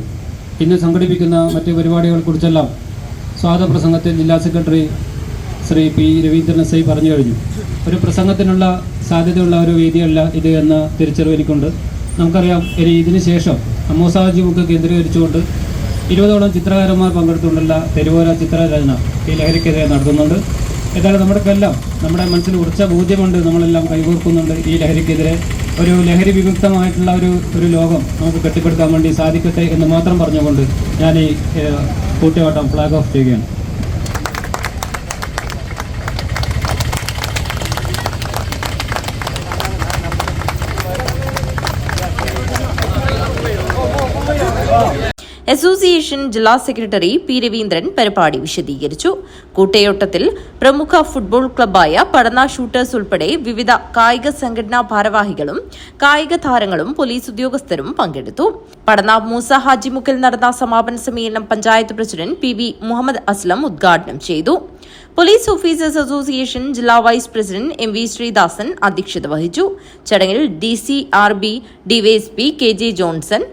ഇന്ന് സംഘടിപ്പിക്കുന്ന മറ്റ് പരിപാടികളെക്കുറിച്ചെല്ലാം സ്വാഗതപ്രസംഗത്തിൽ ജില്ലാ secretary Shri P. Raveendran SI പറഞ്ഞു കഴിഞ്ഞു. ഒരു പ്രസംഗത്തിനുള്ള സാധ്യതയുള്ള ഒരു വേദിയല്ല ഇത് എന്ന തിരിച്ചറിവ് എനിക്കുണ്ട്. നമുക്കറിയാം, ഇതിന് ശേഷം മൂസ ഹാജി മുക്ക് കേന്ദ്രീകരിച്ചുകൊണ്ട് 20ഓളം ചിത്രകാരന്മാർ പങ്കെടുത്തുകൊണ്ടുള്ള തെരുവോര ചിത്രരചന ഈ ലഹരിക്കെതിരെ നടത്തുന്നുണ്ട്. ഏതായാലും നമ്മുടെക്കെല്ലാം നമ്മുടെ മനസ്സിൽ ഉറച്ച ബോധ്യമുണ്ട്, നമ്മളെല്ലാം കൈകോർക്കുന്നുണ്ട്. ഈ ലഹരിക്കെതിരെ ഒരു ലഹരി വിമുക്തമായിട്ടുള്ള ഒരു ലോകം നമുക്ക് കെട്ടിപ്പടുക്കാൻ വേണ്ടി സാധിക്കട്ടെ എന്ന് മാത്രം പറഞ്ഞുകൊണ്ട് ഞാൻ ഈ കൂട്ടയോട്ടം ഫ്ലാഗ് ഓഫ് ചെയ്യുകയാണ്. അസോസിയേഷൻ ജില്ലാ സെക്രട്ടറി P. രവീന്ദ്രൻ പരിപാടി വിശദീകരിച്ചു. കൂട്ടയോട്ടത്തിൽ പ്രമുഖ ഫുട്ബോൾ ക്ലബ്ബായ പടന്ന ഷൂട്ടേഴ്സ് ഉൾപ്പെടെ വിവിധ കായിക സംഘടനാ ഭാരവാഹികളും കായിക താരങ്ങളും പോലീസ് ഉദ്യോഗസ്ഥരും പങ്കെടുത്തു. പടന്ന മൂസ ഹാജി മുക്കിൽ നടന്ന സമാപന സമ്മേളനം പഞ്ചായത്ത് പ്രസിഡന്റ് PV മുഹമ്മദ് അസ്ലം ഉദ്ഘാടനം ചെയ്തു. പോലീസ് ഓഫീസേഴ്സ് അസോസിയേഷൻ ജില്ലാ വൈസ് പ്രസിഡന്റ് MV ശ്രീദാസൻ അധ്യക്ഷത വഹിച്ചു. ചടങ്ങിൽ DCRB DYSP KJ ജോൺസൺ,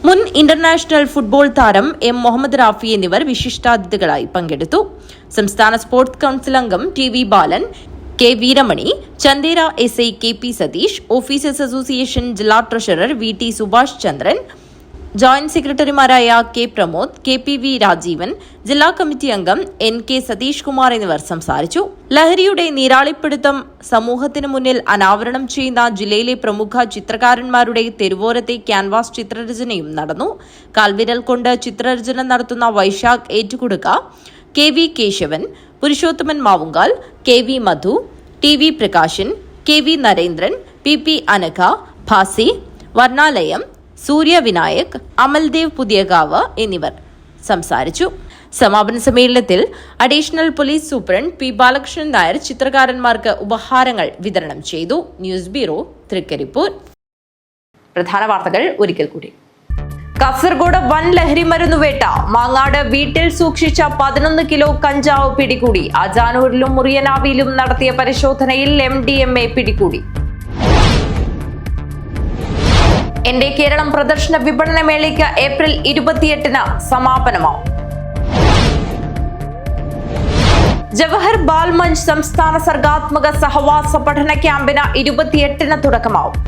മുൻ ഇന്റർനാഷണൽ ഫുട്ബോൾ താരം M. മുഹമ്മദ് റാഫി എന്നിവർ വിശിഷ്ടാതിഥികളായി പങ്കെടുത്തു. സംസ്ഥാന സ്പോർട്സ് കൌൺസിൽ അംഗം TV Balan, K. Veeramani, Chandera SI KP Satheesh, officers association ജില്ലാ treasurer VT Subhash Chandran, joint സെക്രട്ടറിമാരായ കെ പ്രമോദ്, KPV രാജീവൻ, ജില്ലാ കമ്മിറ്റി അംഗം NK സതീഷ് കുമാർ എന്നിവർ സംസാരിച്ചു. ലഹരിയുടെ നീരാളിപ്പിടുത്തം സമൂഹത്തിന് മുന്നിൽ അനാവരണം ചെയ്യുന്ന ജില്ലയിലെ പ്രമുഖ ചിത്രകാരന്മാരുടെ തെരുവോരത്തെ ക്യാൻവാസ് ചിത്രരചനയും നടന്നു. കാൽവിരൽ കൊണ്ട് ചിത്രരചന നടത്തുന്ന വൈശാഖ് ഏറ്റുകൊടുക്ക, KV കേശവൻ, പുരുഷോത്തമൻ മാവുങ്കാൽ, KV മധു, TV Prakashan, KV Narendran, PP Anagha, Bhasi, വർണ്ണാലയം, സൂര്യ വിനായക്, അമൽദേവ് പുതിയകാവ് എന്നിവർ സംസാരിച്ചു. സമാപന സമ്മേളനത്തിൽ additional police superintendent P Balakrishnan Nair ചിത്രകാരന്മാർക്ക് ഉപഹാരങ്ങൾ വിതരണം ചെയ്തു. News bureau, Thrikaripur. പ്രധാന വാർത്തകൾ ഒരിക്കൽ കൂടി. കാസർഗോഡ് വൻ ലഹരി മരുന്നുവേട്ട. മാങ്ങാട് വീട്ടിൽ സൂക്ഷിച്ച 11 കിലോ കഞ്ചാവ് പിടികൂടി. അജാനൂരിലും മുറിയനാവിലും നടത്തിയ പരിശോധനയിൽ MDMA പിടികൂടി. എന്റെ കേരളം പ്രദർശന വിപണന മേളയ്ക്ക് ഏപ്രിൽ 28-ന് സമാപനമാവും. ജവഹർ ബാൽ മഞ്ച് സംസ്ഥാന സർഗാത്മക സഹവാസ പഠന ക്യാമ്പിന് 28-ന് തുടക്കമാവും.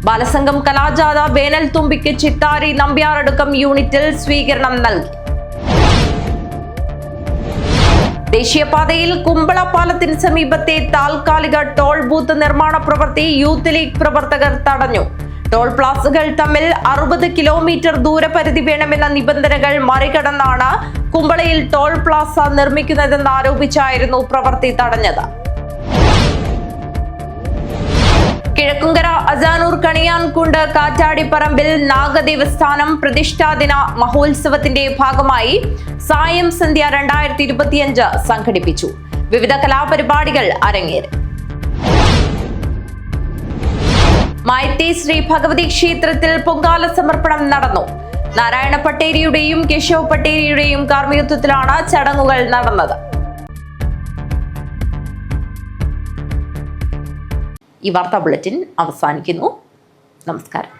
ബാലസംഘം കലാജാഥ വേനൽ തുമ്പിക്ക് ചിത്താരി നമ്പ്യാറടുക്കം യൂണിറ്റിൽ സ്വീകരണം നൽകി. ദേശീയപാതയിൽ കുമ്പള പാലത്തിന് സമീപത്തെ താൽക്കാലിക ടോൾ ബൂത്ത് നിർമ്മാണ പ്രവൃത്തി യൂത്ത് ലീഗ് പ്രവർത്തകർ തടഞ്ഞു. ടോൾ പ്ലാസകൾ തമ്മിൽ 60 കിലോമീറ്റർ ദൂരപരിധി വേണമെന്ന നിബന്ധനകൾ മറികടന്നാണ് കുമ്പളയിൽ ടോൾ പ്ലാസ നിർമ്മിക്കുന്നതെന്ന് ആരോപിച്ചായിരുന്നു പ്രവൃത്തി തടഞ്ഞത്. കിഴക്കുംകര അജാനൂർ കണിയാൻകുണ്ട് കാറ്റാടിപ്പറമ്പിൽ നാഗദേവസ്ഥാനം പ്രതിഷ്ഠാദിന മഹോത്സവത്തിന്റെ ഭാഗമായി സായം സന്ധ്യ 2025 സംഘടിപ്പിച്ചു. വിവിധ കലാപരിപാടികൾ അരങ്ങേറി. മായത്തെ ശ്രീ ഭഗവതി ക്ഷേത്രത്തിൽ പൊങ്കാല സമർപ്പണം നടന്നു. നാരായണ പട്ടേരിയുടെയും കേശവ് പട്ടേരിയുടെയും കാർമ്മികത്വത്തിലാണ് ചടങ്ങുകൾ നടന്നത്. ഈ വാർത്താ ബുള്ളറ്റിൻ അവസാനിക്കുന്നു. നമസ്കാരം.